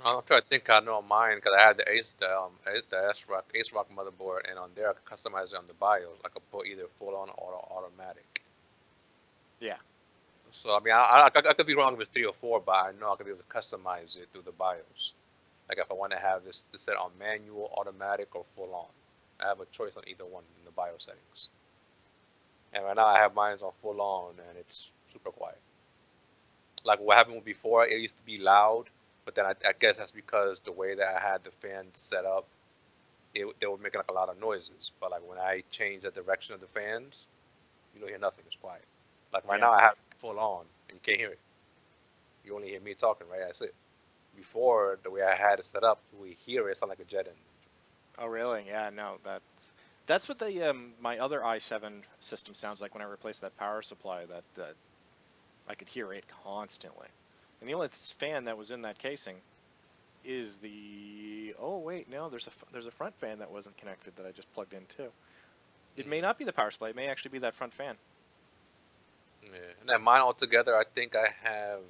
I'm trying to think. I know mine because I had the Ace Rock motherboard, and on there I could customize it on the BIOS. I could put either full on or automatic. Yeah, So I mean, I could be wrong if it's 3 or 4, but I know I could be able to customize it through the BIOS. Like if I want to have this set on manual, automatic, or full on, I have a choice on either one in the BIOS settings. And right now I have mine on full on, and it's super quiet. Like what happened before, it used to be loud, but then I guess that's because the way that I had the fans set up, they were making like a lot of noises. But like when I change the direction of the fans, you don't hear nothing. It's quiet. Like right yeah. now I have full on, and you can't hear it. You only hear me talking, right? That's it. Before, the way I had it set up, we hear it, it's not like a jet engine. Oh, really? Yeah, no, that's what the my other i7 system sounds like when I replaced that power supply. That I could hear it constantly. And the only fan that was in that casing is the. Oh wait, no, there's a front fan that wasn't connected that I just plugged in too. It may Hmm. not be the power supply. It may actually be that front fan. Yeah. And then mine altogether, I think I have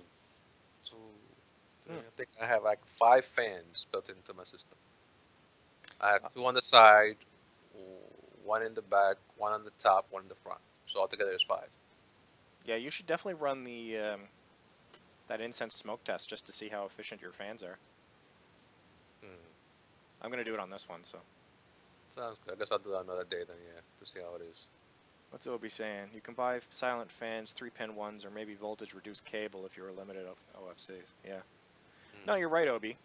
two, three, Hmm. I think I have like 5 fans built into my system. I have Uh, two on the side, one in the back, one on the top, one in the front. So altogether it's 5. yeah, you should definitely run the that incense smoke test just to see how efficient your fans are. Hmm. I'm gonna do it on this one. So Sounds good. I guess I'll do that another day then, yeah, to see how it is. what's Obi saying? You can buy silent fans, 3 pin ones, or maybe voltage reduced cable if you're limited of OFCs. Yeah. No, Hmm. you're right, Obi.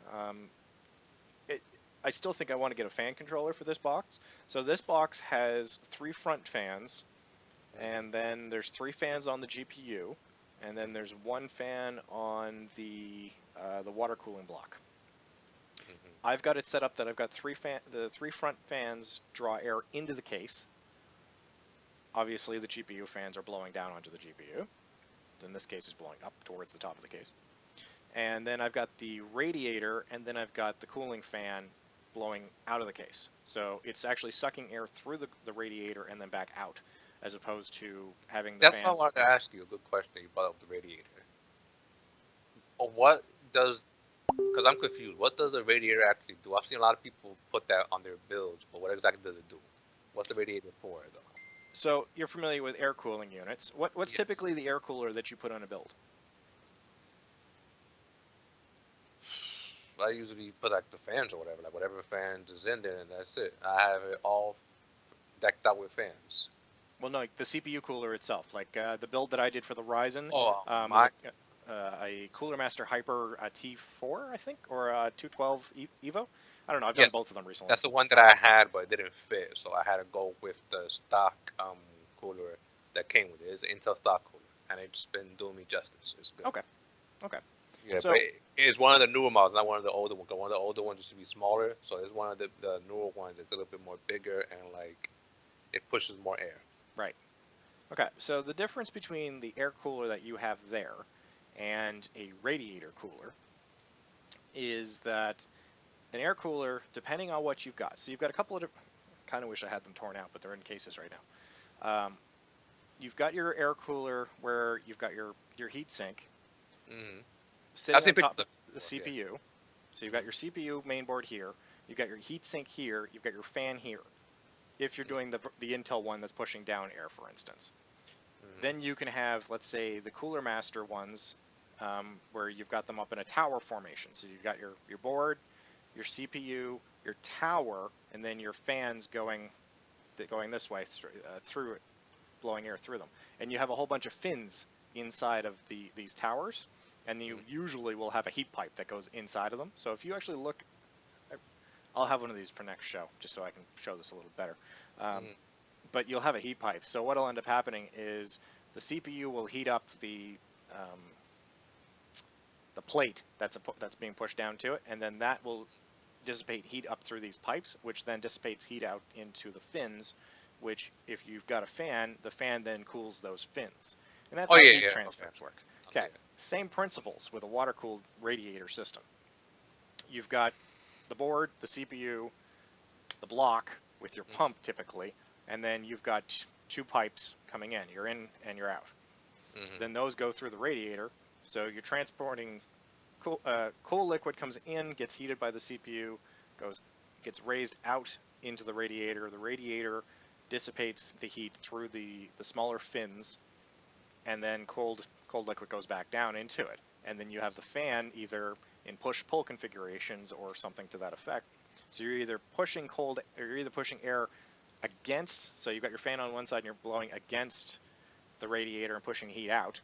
It, I still think I want to get a fan controller for this box. So this box has 3 front fans, Hmm. and then there's 3 fans on the GPU, and then there's one fan on the water cooling block. Hmm. I've got it set up that I've got the three front fans draw air into the case. Obviously, the GPU fans are blowing down onto the GPU. So in this case, it's blowing up towards the top of the case. And then I've got the radiator, and then I've got the cooling fan blowing out of the case. So it's actually sucking air through the radiator and then back out, as opposed to having the That's fan. why I wanted to ask you a good question. You brought up the radiator. What does? Because I'm confused. What does the radiator actually do? I've seen a lot of people put that on their builds, but what exactly does it do? What's the radiator for, though? So you're familiar with air cooling units. What's Yeah. typically the air cooler that you put on a build? I usually put like the fans or whatever, like whatever fans is in there, and that's it. I have it all decked out with fans. Well, no, like the CPU cooler itself. Like the build that I did for the Ryzen Oh, was my. a Cooler Master Hyper T4, I think, or 212 Evo. I don't know. I've done Yes, both of them recently. that's the one that I had, but it didn't fit, so I had to go with the stock cooler that came with it. It's an Intel stock cooler, and it's been doing me justice. It's good. Okay. Okay. Yeah, So but it's one of the newer models, not one of the older ones. 'Cause one of the older ones used to be smaller, so it's one of the newer ones that's a little bit more bigger and like it pushes more air. right. Okay. So the difference between the air cooler that you have there and a radiator cooler is that an air cooler, depending on what you've got. So you've got a couple of. Kind of wish I had them torn out, but they're in cases right now. You've got your air cooler where you've got your heat sink Mm-hmm. I've sitting seen on pictures top of of the it before, CPU. So you've got your CPU mainboard here, you've got your heat sink here, you've got your fan here. If you're doing the Intel one that's pushing down air, for instance, yeah. then you can have, let's say, the Cooler Master ones, where you've got them up in a tower formation. So you've got your board, your CPU, your tower, and then your fans going this way through it, blowing air through them. And you have a whole bunch of fins inside of these towers, and you Mm-hmm. usually will have a heat pipe that goes inside of them. So if you actually look, I'll have one of these for next show, just so I can show this a little better. Um, Mm-hmm. but you'll have a heat pipe. So what'll end up happening is the CPU will heat up the plate that's being pushed down to it, and then that will dissipate heat up through these pipes, which then dissipates heat out into the fins, which if you've got a fan, the fan then cools those fins. And that's Oh how yeah, heat yeah. transfer Okay. works. I see Okay, it. same principles with a water-cooled radiator system. You've got the board, the CPU, the block with your pump typically, and then you've got two pipes coming in. You're in and you're out. Mm-hmm. Then those go through the radiator, so you're transporting cool liquid comes in, gets heated by the CPU, gets raised out into the radiator. The radiator dissipates the heat through the smaller fins, and then cold liquid goes back down into it. And then you have the fan either in push-pull configurations or something to that effect. So you're either pushing air against. So you've got your fan on one side and you're blowing against the radiator and pushing heat out,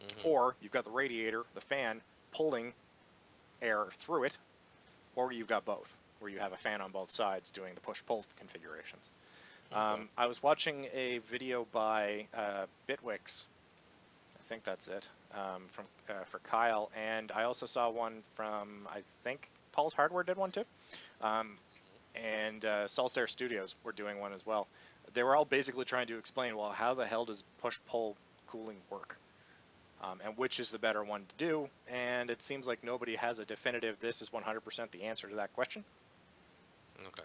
Mm-hmm. or you've got the radiator, the fan pulling air through it, or you've got both, where you have a fan on both sides doing the push-pull configurations. Okay. I was watching a video by Bitwix, I think that's it, for Kyle, and I also saw one from, I think Paul's Hardware did one too, um, and Salsair Studios were doing one as well. They were all basically trying to explain, well, how the hell does push-pull cooling work? And which is the better one to do, and it seems like nobody has a definitive, this is 100% the answer to that question, Okay.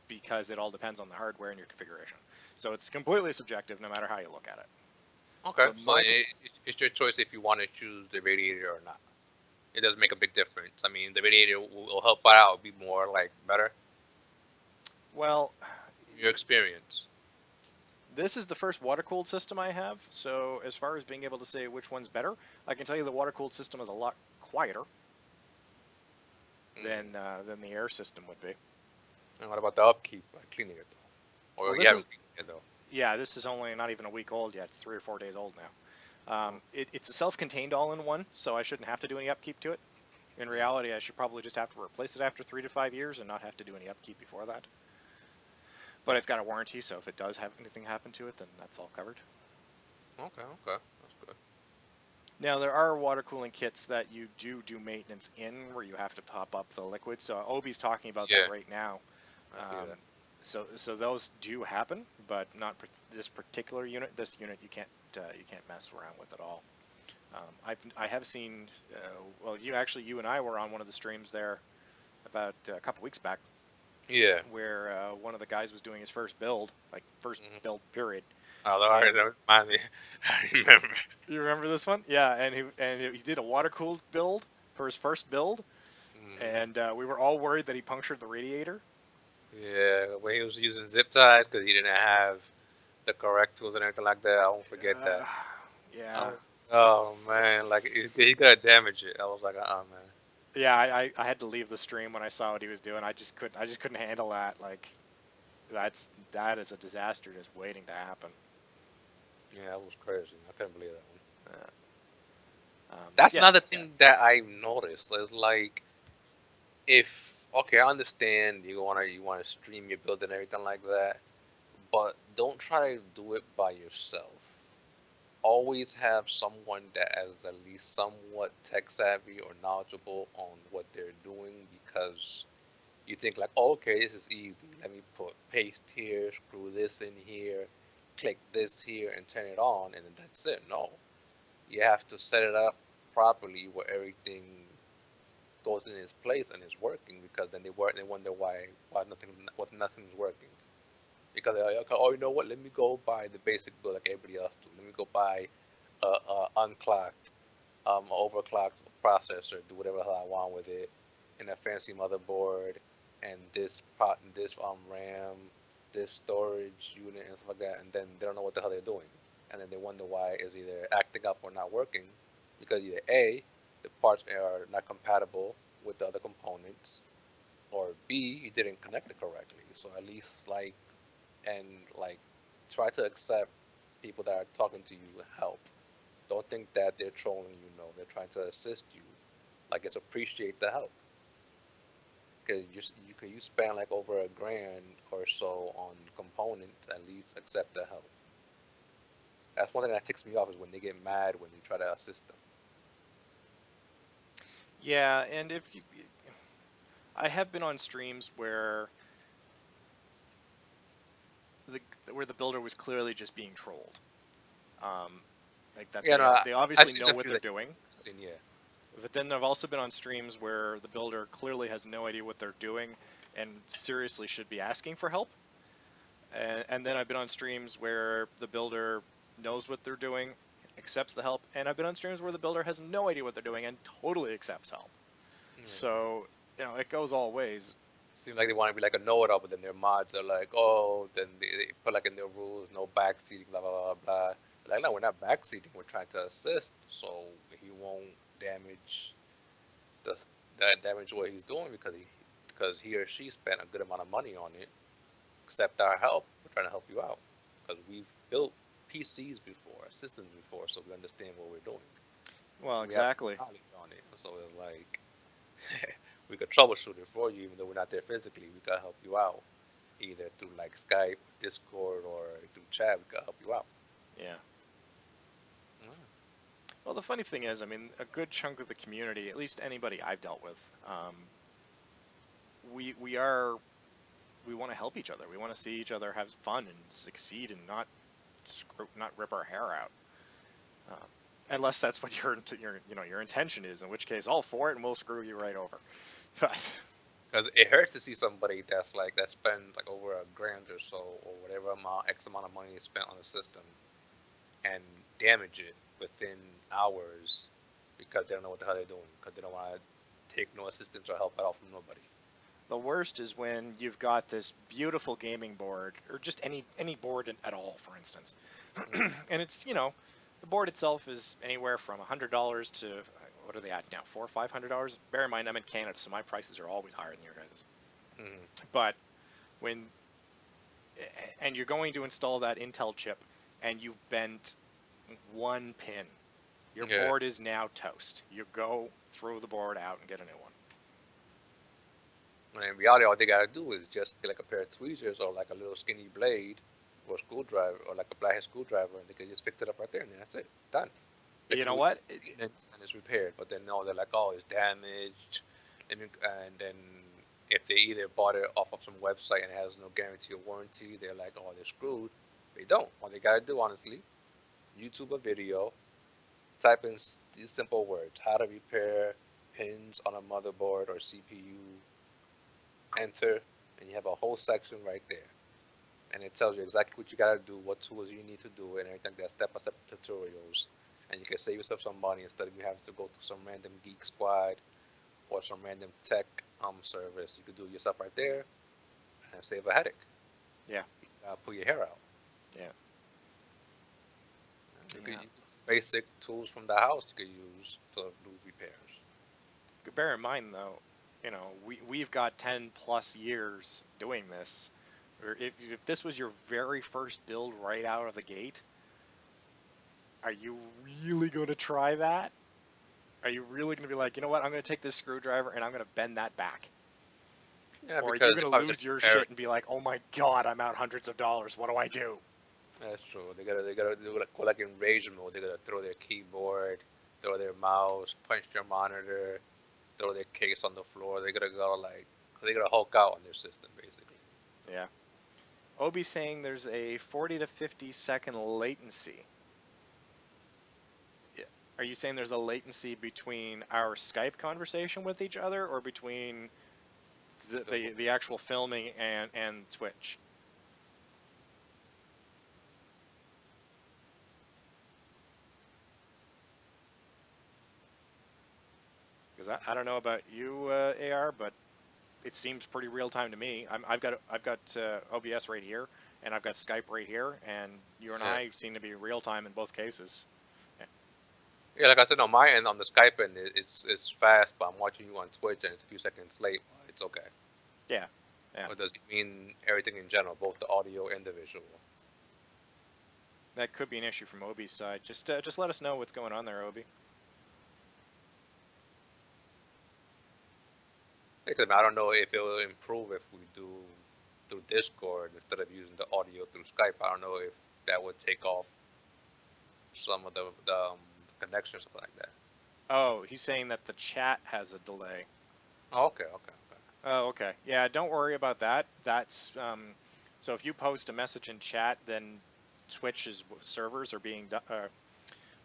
because it all depends on the hardware and your configuration. So it's completely subjective no matter how you look at it. Okay. So So it's your choice if you want to choose the radiator or not. It does make a big difference. I mean, the radiator will help out, be more like better. well, Your experience. this is the first water-cooled system I have, so as far as being able to say which one's better, I can tell you the water-cooled system is a lot quieter Mm-hmm. than the air system would be. And what about the upkeep, like cleaning it though? Well, Or you this haven't is cleaned it though? yeah, this is only not even a week old yet. It's 3 or 4 days old now. Oh. It's a self-contained all-in-one, so I shouldn't have to do any upkeep to it. In reality, I should probably just have to replace it after 3 to 5 years and not have to do any upkeep before that. But it's got a warranty, so if it does have anything happen to it, then that's all covered. Okay. Okay. That's good. Now there are water cooling kits that you do maintenance in, where you have to pop up the liquid. So Obi's talking about that Yeah, right now. I see Um, that. so those do happen, but not this particular unit. This unit you can't mess around with at all. I have seen well, you and I were on one of the streams there about a couple weeks back, Yeah. where one of the guys was doing his first build, like first Mm-hmm. build period, Although I and remind me, I remember. you remember this one? Yeah, and he did a water cooled build for his first build, Hmm. and we were all worried that he punctured the radiator. Yeah, when he was using zip ties because he didn't have the correct tools and everything like that. I won't forget that. Uh, I yeah, was, oh man, like he could have damaged it. I was like, man. yeah. I had to leave the stream when I saw what he was doing. I just couldn't handle that. Like that is a disaster just waiting to happen. Yeah, that was crazy. I couldn't believe that one. Uh, That's yeah, another thing that I noticed. Is like if okay, I understand you wanna stream your build and everything like that, but don't try to do it by yourself. Always have someone that is at least somewhat tech savvy or knowledgeable on what they're doing because you think like, oh, okay, this is easy. Let me put paste here, screw this in here, click this here, and turn it on, and then that's it. No, you have to set it up properly where everything goes in its place and is working because then they wonder why nothing's working because they're like, okay, oh, you know what? Let me go buy the basic build like everybody else do. Let me go buy unclocked, overclocked processor, do whatever the hell I want with it, and a fancy motherboard, and this RAM, this storage unit, and stuff like that, and then they don't know what the hell they're doing, and then they wonder why it's either acting up or not working, because either A, the parts are not compatible with the other components, or B, you didn't connect it correctly. So at least and like try to accept people that are talking to you help. Don't think that they're trolling you. No, they're trying to assist you. Like, it's appreciate the help because you spend like over $1,000 or so on components. At least accept the help. That's one thing that ticks me off is when they get mad when you try to assist them. yeah. And if you, I have been on streams the where the builder was clearly just being trolled. Um, like that Yeah, no, they I've obviously seen know a what few they're that you've doing. seen. Yeah. But then I've also been on streams where the builder clearly has no idea what they're doing and seriously should be asking for help. And then I've been on streams where the builder knows what they're doing, accepts the help, and I've been on streams where the builder has no idea what they're doing and totally accepts help. Yeah. So, it goes all ways. Seems like they want to be like a know-it-all, but then their mods are like, oh, then they put like in their rules, no backseating, blah blah blah blah. Like, no, we're not backseating. We're trying to assist, so he won't damage the that damage what he's doing because he or she spent a good amount of money on it. Accept our help. We're trying to help you out because we've built PCs before, systems before, so we understand what we're doing. Well, We have some exactly. knowledge on it, so it's like we could troubleshoot it for you, even though we're not there physically. We can help you out either through like Skype, Discord, or through chat. We can help you out. Yeah. Mm. Well, the funny thing is, I mean, a good chunk of the community, at least anybody I've dealt with, we we are we want to help each other. We want to see each other have fun and succeed and not rip our hair out. Uh, unless that's what your intention is, in which case all for it and we'll screw you right over. But Because it hurts to see somebody that spend like over $1,000 or so, or whatever X amount of money is spent on the system, and damage it within hours because they don't know what the hell they're doing because they don't want to take no assistance or help at all from nobody. the worst is when you've got this beautiful gaming board, or just any board at all, for instance, Mm. and it's the board itself is anywhere from $100 to what are they at now, $400 or $500. Bear in mind I'm in Canada, so my prices are always higher than your guys's. Mm. But when and you're going to install that Intel chip, and you've bent one pin, your Yeah. board is now toast. You go throw the board out and get a new one. And in reality, all they gotta do is just get like a pair of tweezers or like a little skinny blade or a screwdriver or like a flathead screwdriver, and they can just fix it up right there, and that's it, done. They You can know do what? maintenance and it's repaired, but then no, they're like, oh, it's damaged, and then if they either bought it off of some website and it has no guarantee or warranty, they're like, oh, they're screwed. They don't. All they gotta do, honestly, YouTube a video, type in these simple words: how to repair pins on a motherboard or CPU. Enter, and you have a whole section right there, and it tells you exactly what you gotta do, what tools you need to do, and everything. That step-by-step tutorials, and you can save yourself some money instead of you having to go to some random geek squad or some random tech service. You could do it yourself right there and save a headache. Yeah. Pull your hair out. Yeah. You Yeah. could basic tools from the house you could use to do repairs. Bear in mind, though, we've got 10 plus years doing this. Or if this was your very first build right out of the gate, are you really going to try that? Are you really going to be like, you know what, I'm going to take this screwdriver and I'm going to bend that back? Yeah, Or are you because going they're to probably lose just your comparing. shit and be like, oh my god, I'm out hundreds of dollars, what do I do? That's true. They gotta go like in rage mode. They gotta throw their keyboard, throw their mouse, punch their monitor, throw their case on the floor. They gotta go like they gotta Hulk out on their system basically. Yeah. Obi's saying there's a 40 to 50-second latency. Yeah. Are you saying there's a latency between our Skype conversation with each other or between the actual filming and Twitch? Because I don't know about you, AR, but it seems pretty real time to me. I've got OBS right here, and I've got Skype right here, and you and Yeah. I seem to be real time in both cases. Yeah, like I said on my end on the Skype end, it's fast, but I'm watching you on Twitch and it's a few seconds late. But it's okay. Yeah, yeah. Or does it mean everything in general, both the audio and the visual? That could be an issue from Obi's side. Just let us know what's going on there, Obi. Because I don't know if it will improve if we do through Discord instead of using the audio through Skype. I don't know if that would take off some of the connection or something like that. Oh, he's saying that the chat has a delay. Oh, okay, okay, okay. Oh, okay. Yeah, don't worry about that. That's so if you post a message in chat, then Twitch's servers are being done.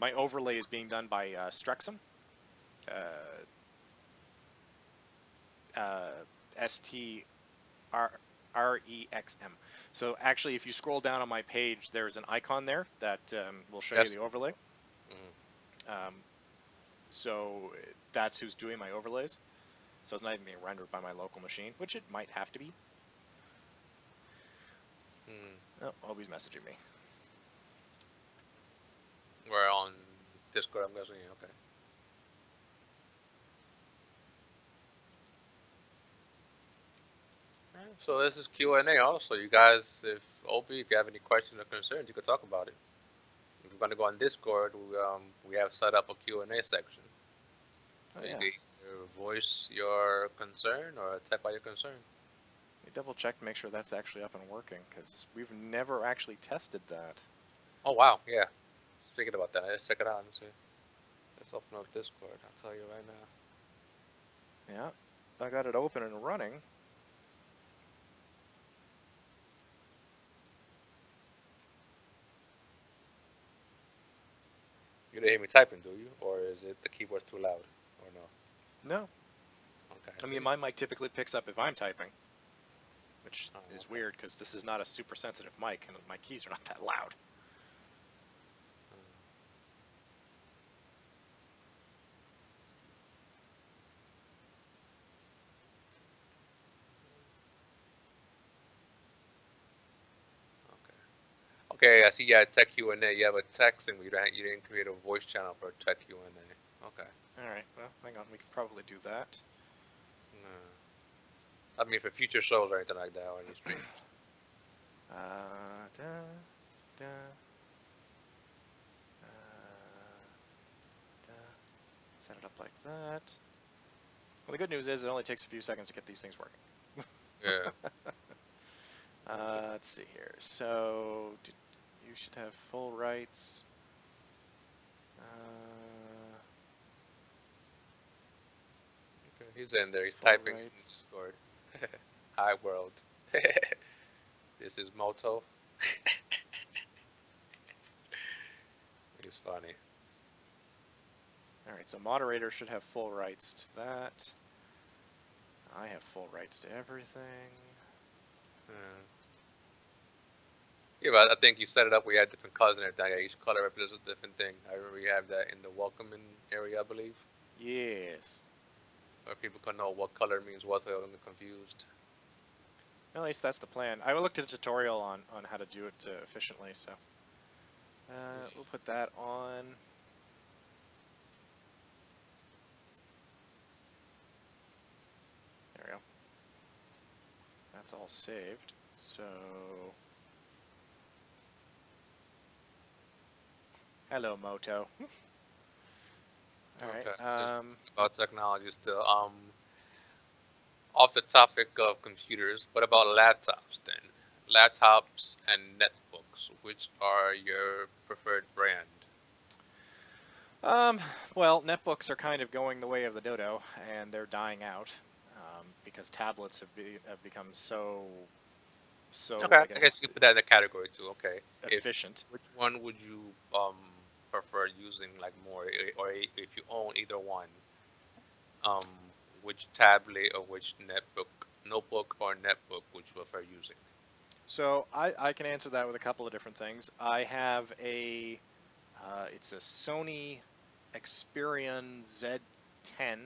My overlay is being done by Strexum. Uh, STREXM. So actually, if you scroll down on my page, there's an icon there that will show you Yes. the overlay. Mm, Um, so that's who's doing my overlays. So it's not even being rendered by my local machine, which it might have to be. mm. Oh, Obi's messaging me. We're on Discord, I'm guessing. Yeah, okay. Alright, so this is Q&A also. You guys, if you have any questions or concerns, you can talk about it. If you're going to go on Discord, we have set up a Q&A section. Oh You yeah. can either voice your concern or type out your concern. Let me double check to make sure that's actually up and working, because we've never actually tested that. Oh wow, yeah. Speaking about that, let's check it out and see. Let's open up Discord. I'll tell you right now. Yeah, I got it open and running. You didn't hear me typing, do you? Or is it the keyboard's too loud? Or no? No, Okay. I mean my mic typically picks up if I'm typing, which Oh, is okay. weird because this is not a super sensitive mic and my keys are not that loud. Okay. Okay. I see. Yeah, tech Q&A. You have a text, and you didn't create a voice channel for tech Q&A. Okay. All right, well, hang on, we can probably do that. No. I mean, for future shows or anything like that, or any streams. Da, da, da. Set it up like that. Well, the good news is it only takes a few seconds to get these things working. Yeah. Let's see here. So you should have full rights. He's in there. He's Full typing in rights. Discord. Hi world. This is Moto. He's funny. All right, so moderator should have full rights to that. I have full rights to everything. Hmm. Yeah, but I think you set it up where you had different colors and everything. Each color represents a different thing. I remember you have that in the welcoming area, I believe, Yes. where people can know what color means what, so they don't get confused. At least that's the plan. I looked at a tutorial on how to do it efficiently, so we'll put that on. There we go. That's all saved. So, hello, Moto. All Okay, right. so about technology still. Off the topic of computers, what about laptops then? Laptops and netbooks, which are your preferred brand? Well, netbooks are kind of going the way of the dodo, and they're dying out because tablets have become so Okay, I I guess, guess you could put that in the category too. Okay, if efficient. which one would you prefer using like more, or if you own either one, um, which tablet or which notebook or netbook would you prefer using? So I can answer that with a couple of different things. I have it's a Sony Xperion Z10.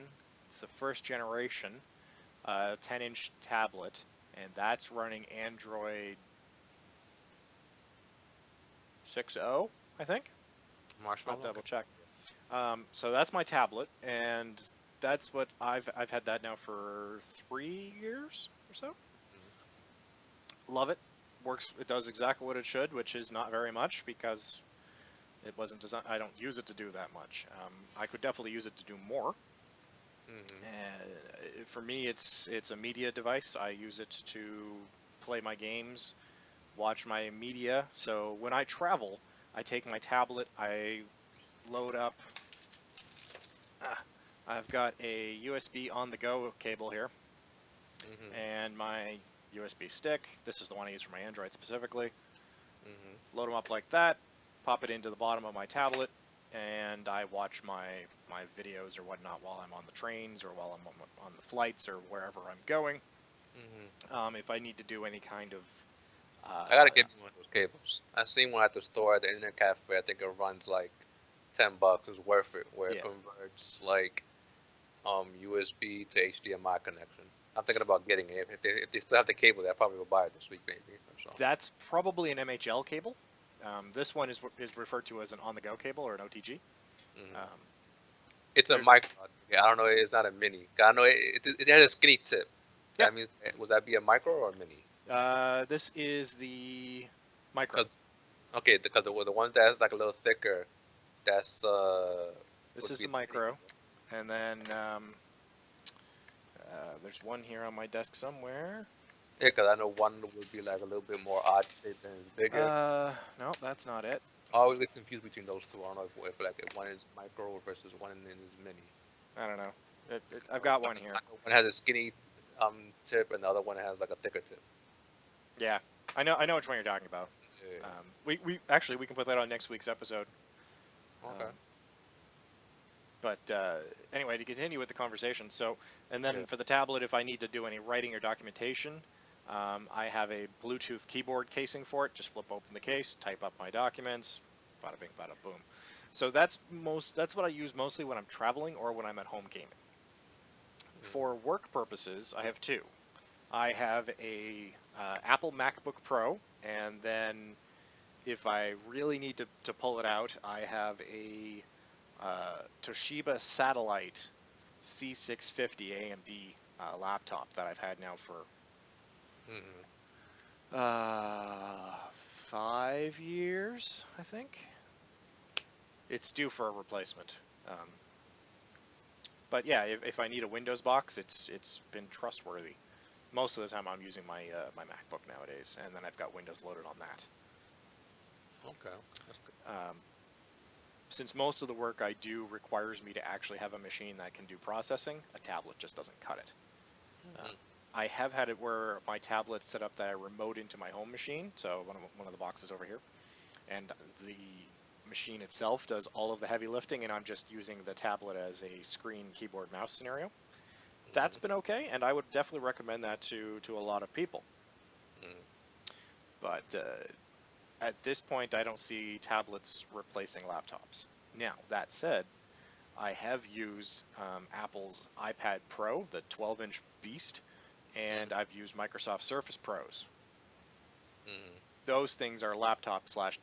It's the first generation 10-inch tablet, and that's running Android 6.0, I think. I'll Marshmallow. double Okay. check. So that's my tablet, and that's what I've had that now for 3 years or so. Love it. Works. It does exactly what it should, which is not very much because it wasn't designed. I don't use it to do that much. I could definitely use it to do more. Mm-hmm. For me, it's a media device. I use it to play my games, watch my media. So when I travel, I take my tablet. I load up. Ah, I've got a USB on-the-go cable here, Mm-hmm. and my USB stick. This is the one I use for my Android specifically. Mm-hmm. Load them up like that, pop it into the bottom of my tablet, and I watch my videos or whatnot while I'm on the trains or while I'm on the flights or wherever I'm going. Mm-hmm. If I need to do any kind of I gotta uh, get me one of those cables. I seen one at the store at the internet cafe. I think it runs like $10. It's worth it. Where it yeah, converts like USB to HDMI connection. I'm thinking about getting it. If they still have the cable, I probably will buy it this week maybe or so. that's probably an MHL cable. This one is referred to as an on-the-go cable or an OTG. Hmm. Um, It's a there, micro. I don't know. It's not a mini. I know it has a skinny tip. yeah, That means would that be a micro or a mini? this is the micro. 'Cause- okay, because the one that's like a little thicker, that's This would is be the a skinny micro, cable. and then there's one here on my desk somewhere. Yeah, because I know one would be like a little bit more odd shaped and it's bigger. No, that's not it. I always get confused between those two. I don't know if like if one is micro versus one is mini. I don't know. I I've know, got I one know, here. I know one has a skinny tip and the other one has like a thicker tip. Yeah, I know which one you're talking about. Yeah. We actually we can put that on next week's episode. Okay. Um, but anyway, to continue with the conversation. So, and Yeah. then for the tablet, if I need to do any writing or documentation, I have a Bluetooth keyboard casing for it. Just flip open the case, type up my documents, bada bing, bada boom. So that's what I use mostly when I'm traveling or when I'm at home gaming. For Mm-hmm. work purposes, I have two. I have a Apple MacBook Pro, and then if I really need to pull it out, I have a Toshiba Satellite C650 AMD laptop that I've had now for Mm-hmm. uh, 5 years, I think. It's due for a replacement. But yeah, if I need a Windows box, it's been trustworthy. Most of the time, I'm using my MacBook nowadays, and then I've got Windows loaded on that. Okay. That's good. Um, since most of the work I do requires me to actually have a machine that can do processing, a tablet just doesn't cut it. Uh, Mhm. I have had it where my tablet's set up that I remote into my home machine, so one of the boxes over here, and the machine itself does all of the heavy lifting, and I'm just using the tablet as a screen keyboard mouse scenario. That's Mhm. been okay, and I would definitely recommend that to a lot of people. Mhm. But at this point, I don't see tablets replacing laptops. Now, that said, I have used Apple's iPad Pro, the 12-inch beast, Mhm. and I've used Microsoft Surface Pros. Mhm. Those things are laptop slash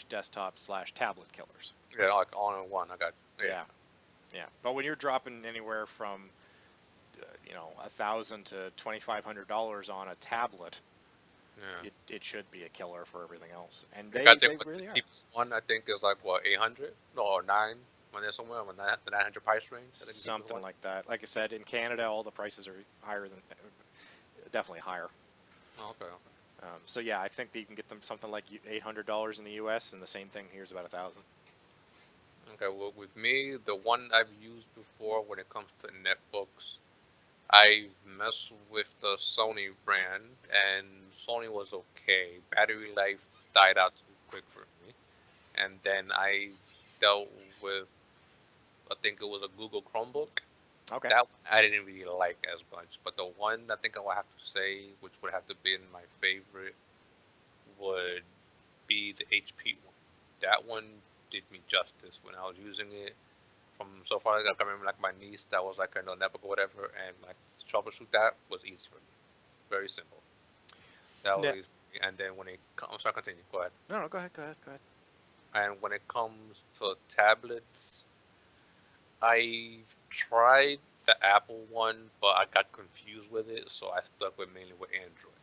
desktop slash tablet killers. Yeah, like all in one. I got. Yeah. Yeah, yeah. But when you're dropping anywhere from $1,000 to $2,500 on a tablet, Yeah. it should be a killer for everything else, and Like, I they think they what the really are. cheapest one I think is like what 800 no, or 9 when they're somewhere on the 900 price range. I think the cheapest Something one. like that. Like I said, in Canada, all the prices are higher than definitely higher. Oh, okay, okay. So yeah, I think that you can get them something like $800 in the U.S. and the same thing here is about 1,000. Okay, well, with me, the one I've used before when it comes to netbooks, I've messed with the Sony brand, and Sony was okay. Battery life died out too quick for me. And then I dealt with, I think it was a Google Chromebook. Okay. That one I didn't really like as much. But the one I think I would have to say, which would have to be in my favorite, would be the HP one. That one did me justice when I was using it. From so far, I can remember like my niece that was like a netbook or whatever, and like troubleshoot that was easy for me. Very simple. That was Ne- easy. And then when it comes, I'm sorry, continue. Go ahead. no, no, go ahead, go ahead, go ahead. And when it comes to tablets, I've tried the Apple one, but I got confused with it, so I stuck with mainly with Android.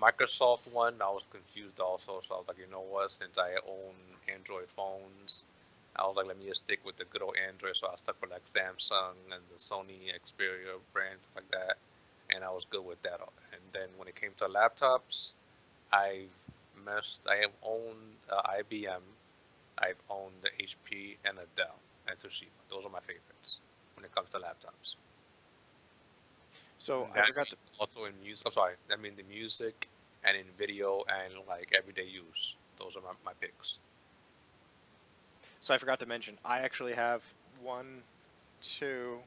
Microsoft one, I was confused also, so I was like, you know what? Since I own Android phones, I was like, let me just stick with the good old Android. So I stuck with like Samsung and the Sony Xperia brand, stuff like that, and I was good with that. And then when it came to laptops, I've I have owned IBM, I've owned the HP and a Dell and Toshiba. Those are my favorites when it comes to laptops. So And I that forgot to. means also in music. I'm sorry, that means the music and in video and like everyday use. Those are my picks. So I forgot to mention. I actually have one, two,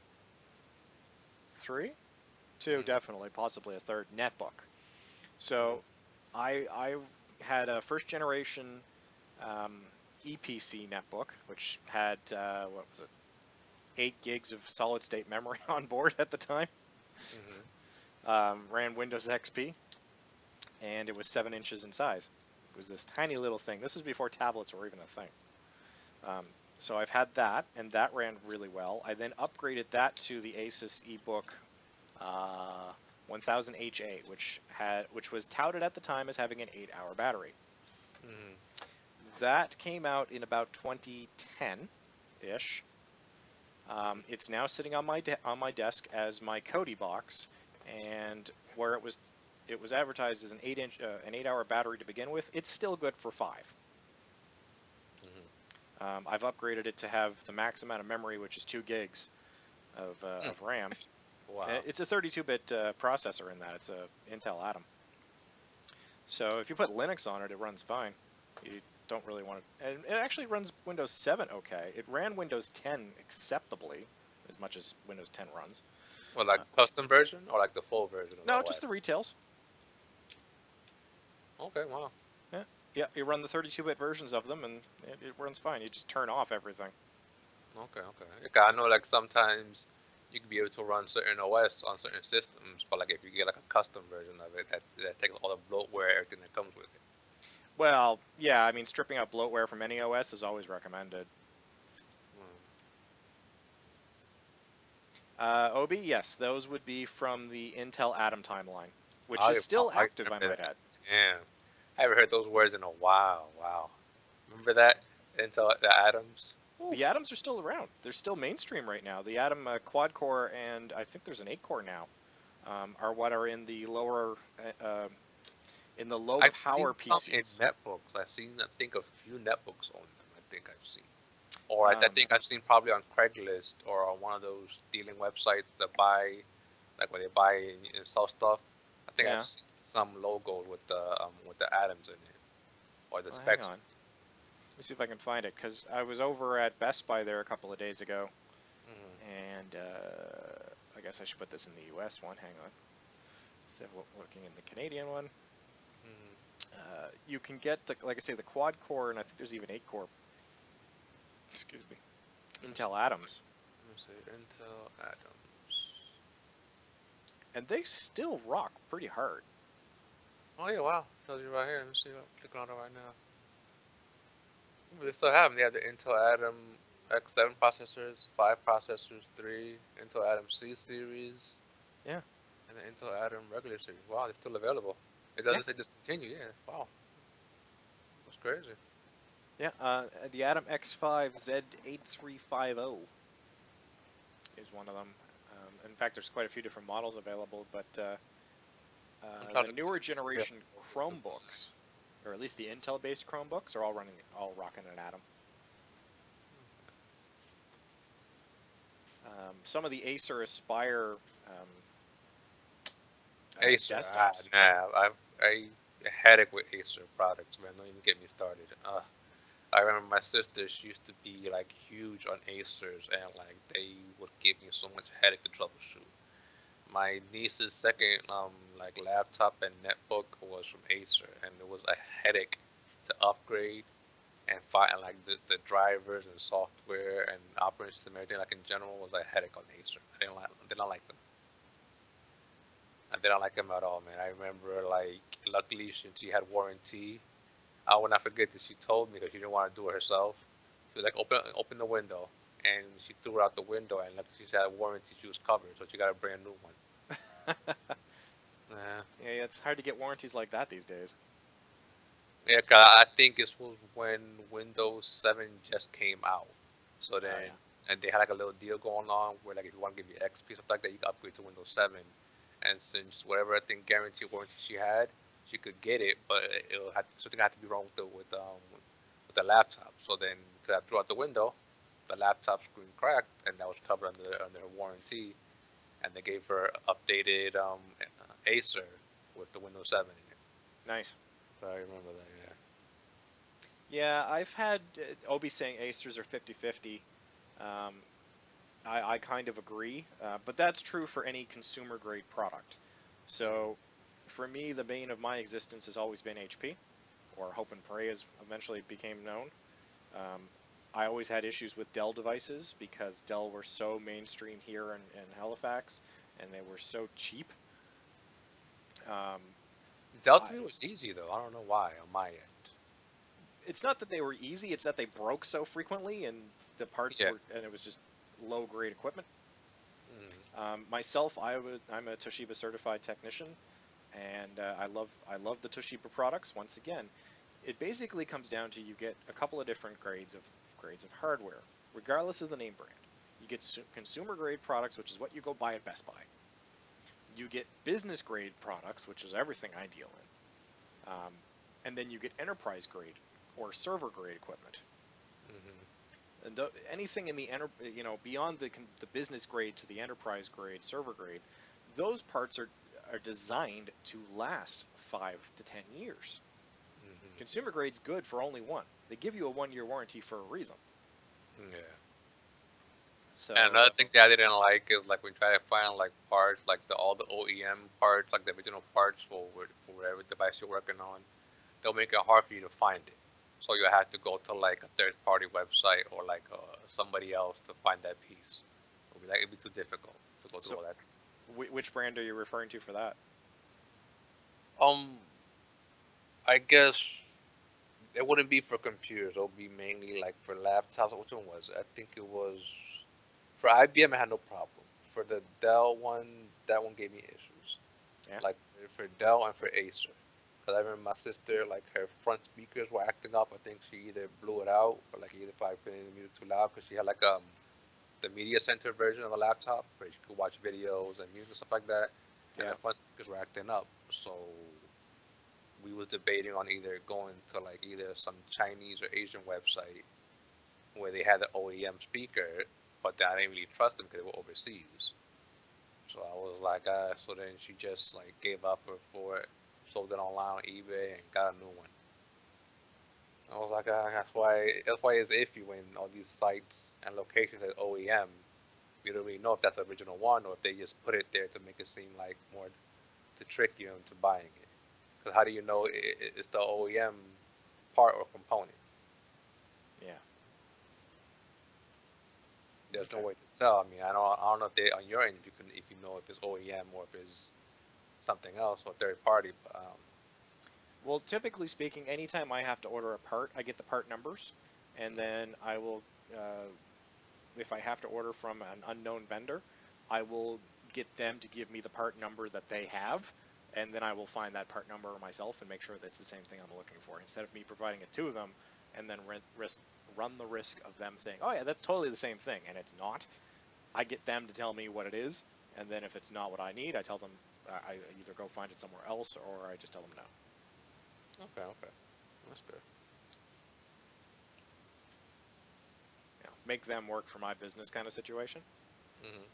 three, two, Mm-hmm. definitely, possibly a third netbook. Mm-hmm. So I had a first generation um, EPC netbook, which had what was it, 8 gigs of solid state memory on board at the time. Mm-hmm. Ran Windows XP, and it was 7 inches in size. It was this tiny little thing. This was before tablets were even a thing. Um, so I've had that, and that ran really well. I then upgraded that to the Asus ebook 1000HA, which was touted at the time as having an 8-hour battery. Mm-hmm. That came out in about 2010 ish. It's now sitting on my desk as my Kodi box, and where it was advertised as an 8-hour battery to begin with. It's still good for 5. Mm-hmm. I've upgraded it to have the max amount of memory, which is 2 gigs Mm. of RAM. Wow. It's a 32-bit processor in that. It's a Intel Atom. So if you put Linux on it, it runs fine. You don't really want to, and it actually runs Windows 7 okay. It ran Windows 10 acceptably, as much as Windows 10 runs. Well, like Uh, custom version or like the full version of the no, just the OS? retails. Okay, wow. Yeah, yeah. You run the 32-bit versions of them, and it runs fine. You just turn off everything. Okay, okay. Okay, I know like sometimes you can be able to run certain OS on certain systems, but like if you get like a custom version of it, that takes all the bloatware, everything that comes with it. Well, yeah. I mean, stripping out bloatware from any OS is always recommended. Hmm. Obi, yes, those would be from the Intel Atom timeline, which is I still I active, I remember might that. add. Damn. I haven't heard those words in a while. Wow. Remember that? Until the Adams? The Oof. Atoms are still around. They're still mainstream right now. The Atom quad core and I think there's an 8 core now are what are in the lower in the low I've seen power some in PCs. netbooks. I've seen, I think, a few netbooks on them. I think I've seen. Or I Um, think I've seen probably on Craigslist or on one of those dealing websites that buy, like where they buy and sell stuff. I think I've yeah. seen some logo with the atoms in it or the Well, hang specs. on. Let me see if I can find it because I was over at Best Buy there a couple of days ago, Mm-hmm. and I guess I should put this in the U.S. one. Hang on. Instead of looking in the Canadian one, Mm-hmm. you can get the, like I say, the quad core, and I think there's even 8 core. Excuse me. Let me see. Intel Atoms, Let me see. Intel Atoms. and they still rock pretty hard. Oh yeah, wow. Tells you right here. Let me see. I'm clicking on it right now. But they still have them. They have the Intel Atom X7 processors, 5 processors, 3 Intel Atom C series, Yeah, and the Intel Atom regular series. Wow, they're still available. It yeah, doesn't say discontinued. Yeah. Wow. That's crazy. yeah. The Atom X5 Z8350 is one of them. In fact, there's quite a few different models available, but I'm trying the to newer see how generation Chromebooks, or at least the Intel-based Chromebooks, are all rocking an Atom. Some of the Acer Aspire Acer. Ah, desktops. nah. I a headache with Acer products, man. Don't even get me started. I remember my sister. She used to be like huge on Acers, and like they would give me so much headache to troubleshoot. My niece's second like laptop and netbook was from Acer, and it was a headache to upgrade and find like the drivers and software and operating system, everything like in general was a headache on Acer. I did not like them. I did not like them at all, man. I remember like luckily she had warranty. I will not forget that she told me because she didn't want to do it herself. She was like open the window, and she threw it out the window, and like she had a warranty, she was covered, so she got a brand new one. Yeah. Yeah, it's hard to get warranties like that these days. Yeah, 'cause I think this was when Windows 7 just came out. So Oh then, yeah, and they had like a little deal going on where like if you want to give you XP stuff like that, you can upgrade to Windows 7. And since whatever I think guarantee warranty she had, she could get it, but it'll have something had to be wrong with the laptop. So then, cause I threw out the window, the laptop screen cracked, and that was covered under her warranty. And they gave her updated Acer with the Windows 7 in it. nice. So I remember that. Yeah. Yeah, I've had Obi saying Acers are 50-50. Um, I kind of agree, but that's true for any consumer grade product. So for me, the bane of my existence has always been HP, or Hope and Pray as eventually became known. Um, I always had issues with Dell devices because Dell were so mainstream here in Halifax, and they were so cheap. Um, Delta I, to me was easy though. I don't know why on my end. it's not that they were easy; it's that they broke so frequently, and the parts Yeah. were, and it was just low grade equipment. Mm. Myself, I'm a Toshiba certified technician, and I love the Toshiba products. Once again, it basically comes down to you get a couple of different grades of hardware, regardless of the name brand. You get consumer grade products, which is what you go buy at Best Buy. You get business grade products, which is everything I deal in, and then you get enterprise grade or server grade equipment. Hmm. And anything in the beyond the business grade to the enterprise grade, server grade, those parts are designed to last 5 to 10 years. Hmm. Consumer grade's good for only one. They give you a 1 year warranty for a reason. Yeah. And So another thing that I didn't like is like when you try to find like parts, like all the OEM parts, like the original parts for whatever device you're working on, they'll make it hard for you to find it. So you have to go to like a third party website or like somebody else to find that piece. It'd be too difficult to go through so all that. which brand are you referring to for that? Um, I guess it wouldn't be for computers. It would be mainly like for laptops. Which one was it? I think it was for IBM. I had no problem. For the Dell one, that one gave me issues. Yeah. Like for Dell and for Acer. Cause I remember my sister, like her front speakers were acting up. I think she either blew it out or like either probably playing the music too loud because she had like the media center version of a laptop where you could watch videos and music and stuff like that. And Yeah. the front speakers were acting up. So we was debating on either going to like either some Chinese or Asian website where they had the OEM speaker, but I didn't really trust them because they were overseas. So I was like, so then she just like gave up for it, sold it online on eBay, and got a new one. I was like, that's why it's iffy when all these sites and locations at OEM, you don't really know if that's the original one or if they just put it there to make it seem like more to trick you into buying it. Because how do you know it's the OEM part or component? Yeah. There's no Okay. way to tell. I mean, I don't know if they on your end if you know if it's OEM or if it's something else or third party. But Well, typically speaking, anytime I have to order a part, I get the part numbers, and then I will, uh, if I have to order from an unknown vendor, I will get them to give me the part number that they have, and then I will find that part number myself and make sure that it's the same thing I'm looking for. Instead of me providing it to them and then run the risk of them saying, "Oh yeah, that's totally the same thing," and it's not. I get them to tell me what it is, and then if it's not what I need, I tell them I either go find it somewhere else or I just tell them no. okay, okay, that's good. Make them work for my business kind of situation. Hmm.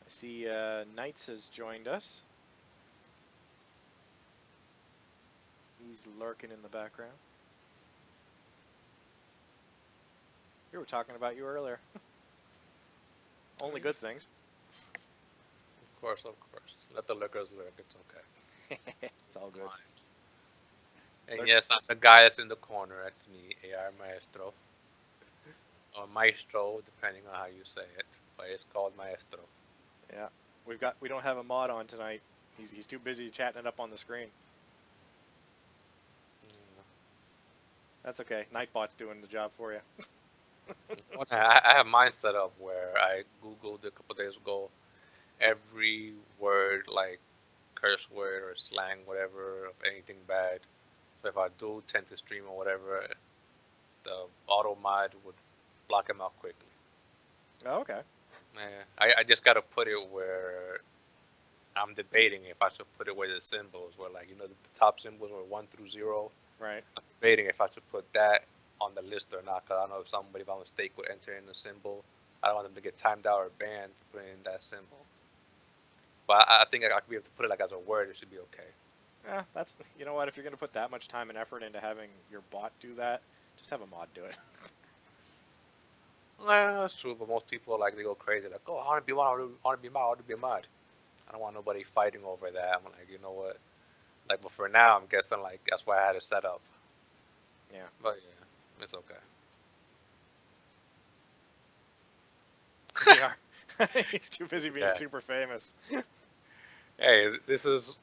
I see Knights has joined us. He's lurking in the background. We were talking about you earlier. Only good things. Of course, of course. Let the liquors lurk. It's okay. It's all good. Mind. And Lurk. yes, I'm the guy that's in the corner. That's me, AR Maestro, or Maestro, depending on how you say it. But it's called Maestro. Yeah, we don't have a mod on tonight. He's too busy chatting it up on the screen. That's okay. Nightbot's doing the job for you. I have mine set up where I googled a couple days ago every word like curse word or slang, whatever, of anything bad. So if I do tend to stream or whatever, the auto mod would block him out quickly. Oh, okay. Man, I just gotta put it where I'm debating if I should put it where the symbols were, like the top symbols were 1 through 0. Right. I'm debating if I should put that on the list or not, because I don't know if somebody by mistake would enter in a symbol. I don't want them to get timed out or banned for putting in that symbol. But I think I could be able to put it like as a word. It should be okay. Yeah, that's you know what? If you're gonna put that much time and effort into having your bot do that, just have a mod do it. Yeah, that's true. But most people like they go crazy, like, oh, I want to be mod, I want to be mod, I want to be a mod. I don't want nobody fighting over that. I'm like, you know what? Like, but for now, I'm guessing like that's why I had it set up. Yeah. But yeah, it's okay. We are. He's too busy being Yeah. super famous. Hey, this is.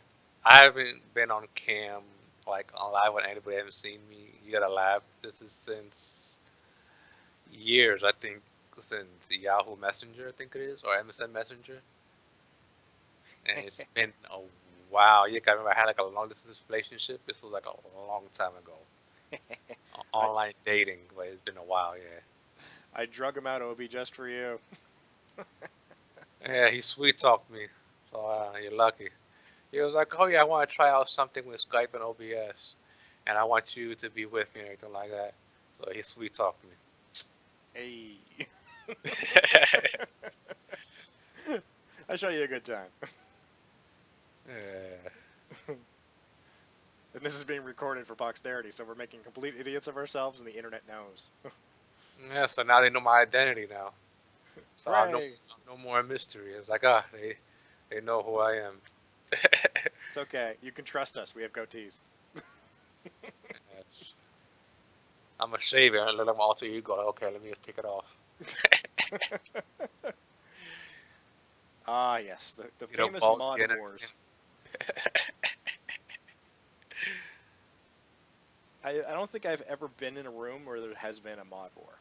I haven't been on cam like on live when anybody haven't seen me. You gotta laugh. This is since years, I think, since Yahoo Messenger, I think it is, or MSN Messenger, and it's been a while. Yeah, 'cause I remember I had like a long distance relationship. This was like a long time ago. I Online dating, but it's been a while. Yeah. I drug him out, Obi, just for you. Yeah, he sweet talked me, so you're lucky. He was like, "Oh yeah, I want to try out something with Skype and OBS, and I want you to be with me and everything like that." So he sweet talked me. Hey. I show you a good time. Yeah. And this is being recorded for posterity, so we're making complete idiots of ourselves, and the internet knows. Yeah, so now they know my identity now. So I'm Hooray! no more mystery. It's like they know who I am. It's okay. You can trust us. We have goatees. Yes. I'm a shaver and let them alter ego. Like, okay, let me just take it off. Ah, yes, the You know, famous bald mod skin and wars. everything. I don't think I've ever been in a room where there has been a mod war.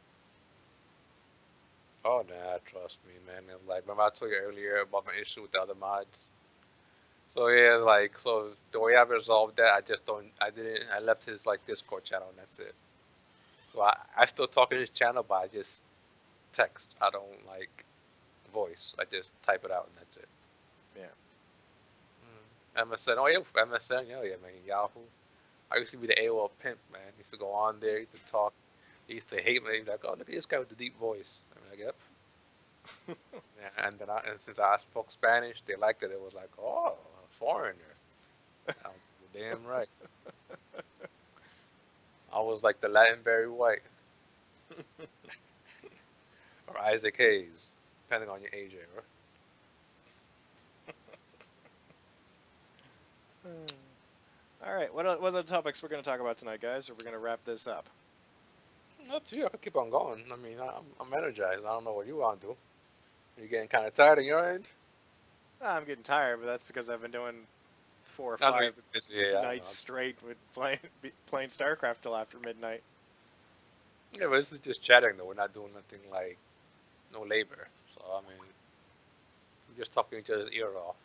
Oh nah, trust me, man. And like, remember I told you earlier about my issue with the other mods. So yeah, like, so the way I resolved that, I just don't, I didn't, I left his like Discord channel and that's it. So I still talk in his channel, but I just text. I don't like voice. I just type it out and that's it. Yeah. MSN, oh yeah, MSN, yeah, yeah, man, Yahoo. I used to be the AOL pimp, man. He used to go on there, he used to talk. He used to hate me. He'd be like, oh, look at this guy with the deep voice. I'm like, yep. Yeah, and since I spoke Spanish, they liked it. It was like, oh, a foreigner. I was damn right. I was like the Latin Barry White or Isaac Hayes, depending on your age, era. All right, what other topics we're going to talk about tonight, guys? Or we're going to wrap this up? Up to you. I can keep on going. I mean, I'm energized. I don't know what you want to do. You getting kind of tired on your end? I'm getting tired, but that's because I've been doing 4 or I know you're 5 busy. Yeah, I know. nights straight with playing StarCraft till after midnight. Yeah, but this is just chatting though. We're not doing nothing like no labor. So I mean, we're just talking each other's ear off.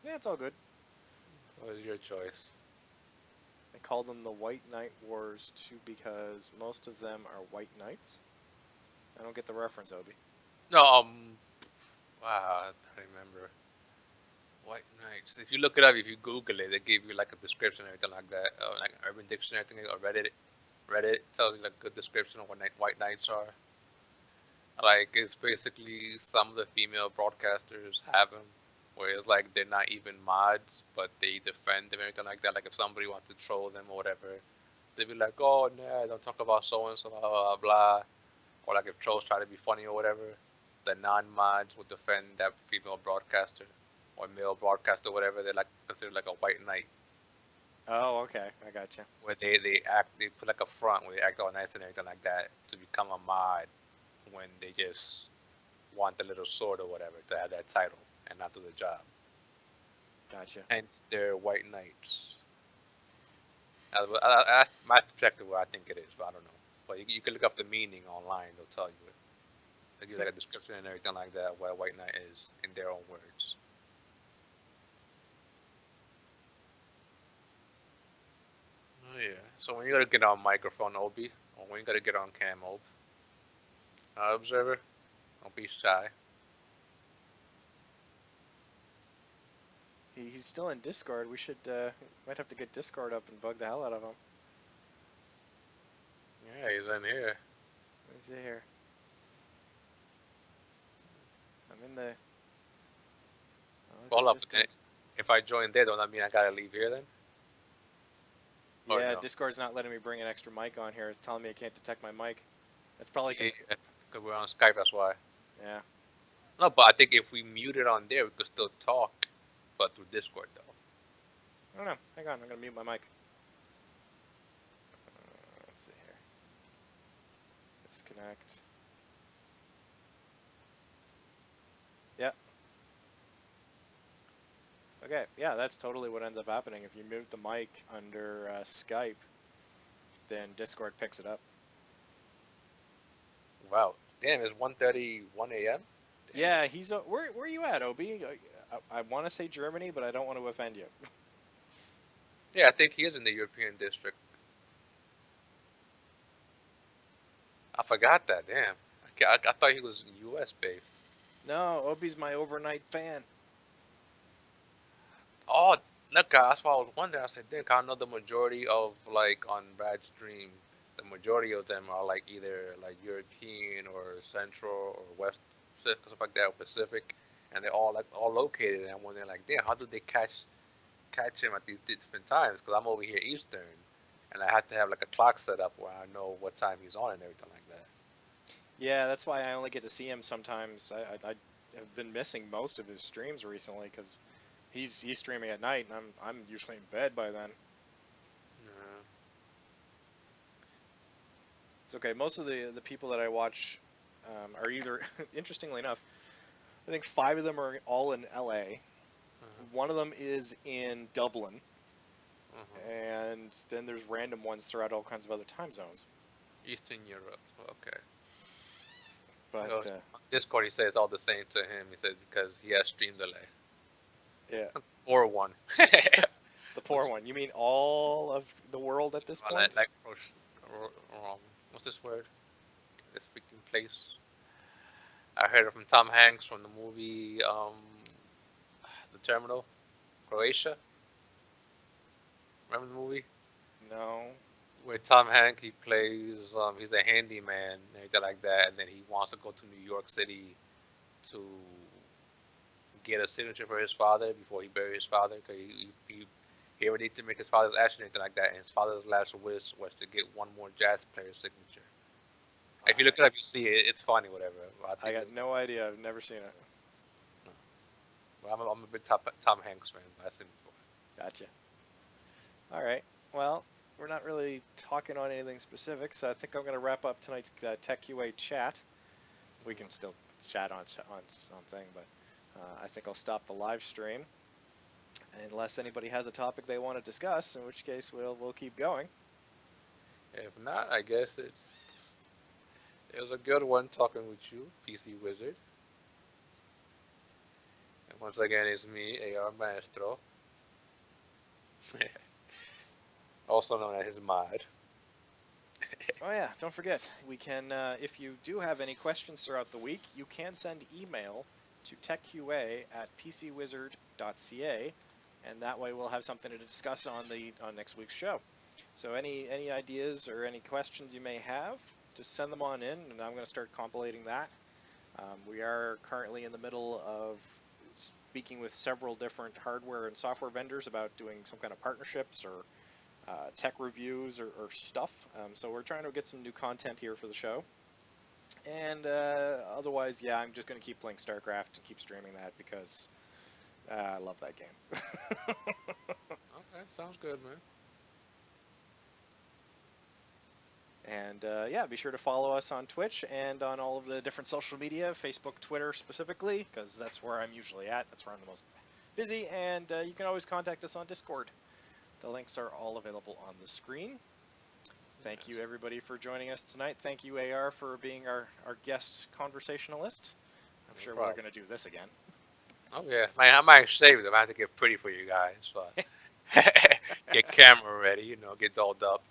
Yeah, it's all good. What is your choice? I call them the White Knight Wars too because most of them are white knights. I don't get the reference, Obi. No, wow, I remember. White Knights. If you look it up, if you Google it, they give you like a description and everything like that. Like Urban Dictionary, I think, or Reddit. Reddit tells you like a good description of what White Knights are. Like it's basically some of the female broadcasters have them, where it's like they're not even mods, but they defend them and everything like that. Like if somebody wants to troll them or whatever, they'd be like, "Oh, no, don't talk about so and so, blah blah blah." Or like if trolls try to be funny or whatever, the non-mods would defend that female broadcaster or male broadcaster, or whatever. They're like considered like a white knight, Oh, okay, I got you. where they put like a front where they act all nice and everything like that to become a mod when they just want the little sword or whatever to have that title and not do the job. Gotcha. Hence, they're white knights. That's my perspective. What I think it is, but I don't know. But you can look up the meaning online; they'll tell you it. They give like a description and everything like that what a white knight is in their own words. Oh yeah. So when you gotta get on microphone, Obi, or when you gotta get on cam, Ob, observer, don't be shy. He's still in Discord. We should might have to get Discord up and bug the hell out of him. Yeah, he's in here. Let me see here. I'm in the. Hold up. Discord. If I join there, don't that mean I gotta leave here then? Or Yeah, no? Discord's not letting me bring an extra mic on here. It's telling me I can't detect my mic. That's probably Yeah, because we're on Skype, that's why. yeah. No, but I think if we mute it on there, we could still talk, but through Discord though. I don't know. Hang on, I'm gonna mute my mic. Let's see here. Disconnect. Yep. Okay. Yeah, that's totally what ends up happening. If you mute the mic under Skype, then Discord picks it up. Wow. Damn, it's 1:31 a.m. Yeah, he's where are you at, Obi? I want to say Germany, but I don't want to offend you. Yeah, I think he is in the European district. I forgot that. Damn. I thought he was U.S. based. No, Obi's my overnight fan. Oh, look, that's why I was wondering. I said, damn, I know the majority of like on Brad's stream, the majority of them are like either like European or Central or West, stuff like that, or Pacific, and they're all located. And I'm wondering like, damn, how did they catch him at these different times? Because I'm over here Eastern, and I have to have like a clock set up where I know what time he's on and everything like that. Yeah, that's why I only get to see him sometimes. I have been missing most of his streams recently because he's streaming at night, and I'm usually in bed by then. Yeah. It's okay. Most of the people that I watch are either, interestingly enough, I think 5 of them are all in LA. Uh-huh. One of them is in Dublin, Uh-huh. and then there's random ones throughout all kinds of other time zones. Eastern Europe. Okay. But Oh, on Discord, he says all the same to him. He says because he has stream delay yeah, or one. the poor one. You mean all of the world at this point? Like what's this word? This speaking place. I heard it from Tom Hanks from the movie The Terminal, Croatia. Remember the movie? No. With Tom Hanks, he plays he's a handyman and everything like that, and then he wants to go to New York City to get a signature for his father before he buries his father, because he ever need to make his father's ashes or anything like that, and his father's last wish was to get one more jazz player's signature. If you I look it up, you see it. It's funny, whatever. I I think got it's. no idea. I've never seen it. Well, I'm a big Tom Hanks fan, but I've seen it before. Gotcha. All right. Well, we're not really talking on anything specific, so I think I'm going to wrap up tonight's Tech QA chat. We can still chat on thing, but I think I'll stop the live stream unless anybody has a topic they want to discuss, in which case we'll keep going. If not, I guess it was a good one talking with you, PC Wizard. And once again, it's me, AR Maestro, also known as his mod. Oh yeah, don't forget, we can, if you do have any questions throughout the week, you can send email to techqa@pcwizard.ca, and that way we'll have something to discuss on next week's show. So any ideas or any questions you may have, just send them on in, and I'm going to start compilating that. We are currently in the middle of speaking with several different hardware and software vendors about doing some kind of partnerships or tech reviews or stuff. So we're trying to get some new content here for the show. And otherwise, yeah, I'm just going to keep playing StarCraft and keep streaming that because I love that game. Okay, sounds good, man. And yeah, be sure to follow us on Twitch and on all of the different social media, Facebook, Twitter specifically, because that's where I'm usually at. That's where I'm the most busy. And you can always contact us on Discord. The links are all available on the screen. Thank you, Yes. everybody, for joining us tonight. Thank you, AR, for being our guest conversationalist. I'm No sure we're problem. going to do this again. Oh yeah, I might save them. I have to get pretty for you guys, but get camera ready. Get dolled up.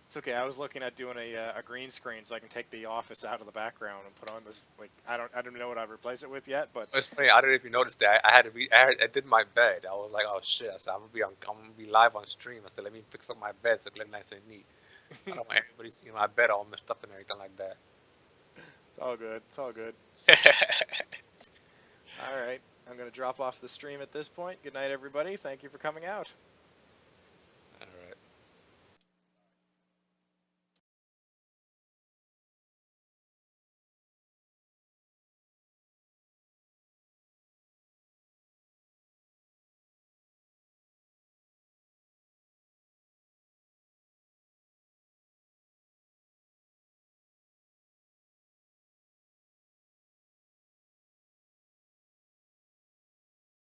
It's okay. I was looking at doing a green screen so I can take the office out of the background and put on this. Like I don't know what I'd replace it with yet, but It's funny. I don't know if you noticed that. I had to be. I did my bed. I was like, oh shit. I said I'm gonna be live on stream. I said, let me fix up my bed so it look nice and neat. I don't want everybody seeing my bed all messed up and everything like that. it's all good. It's all good. All right. I'm going to drop off the stream at this point. Good night, everybody. Thank you for coming out.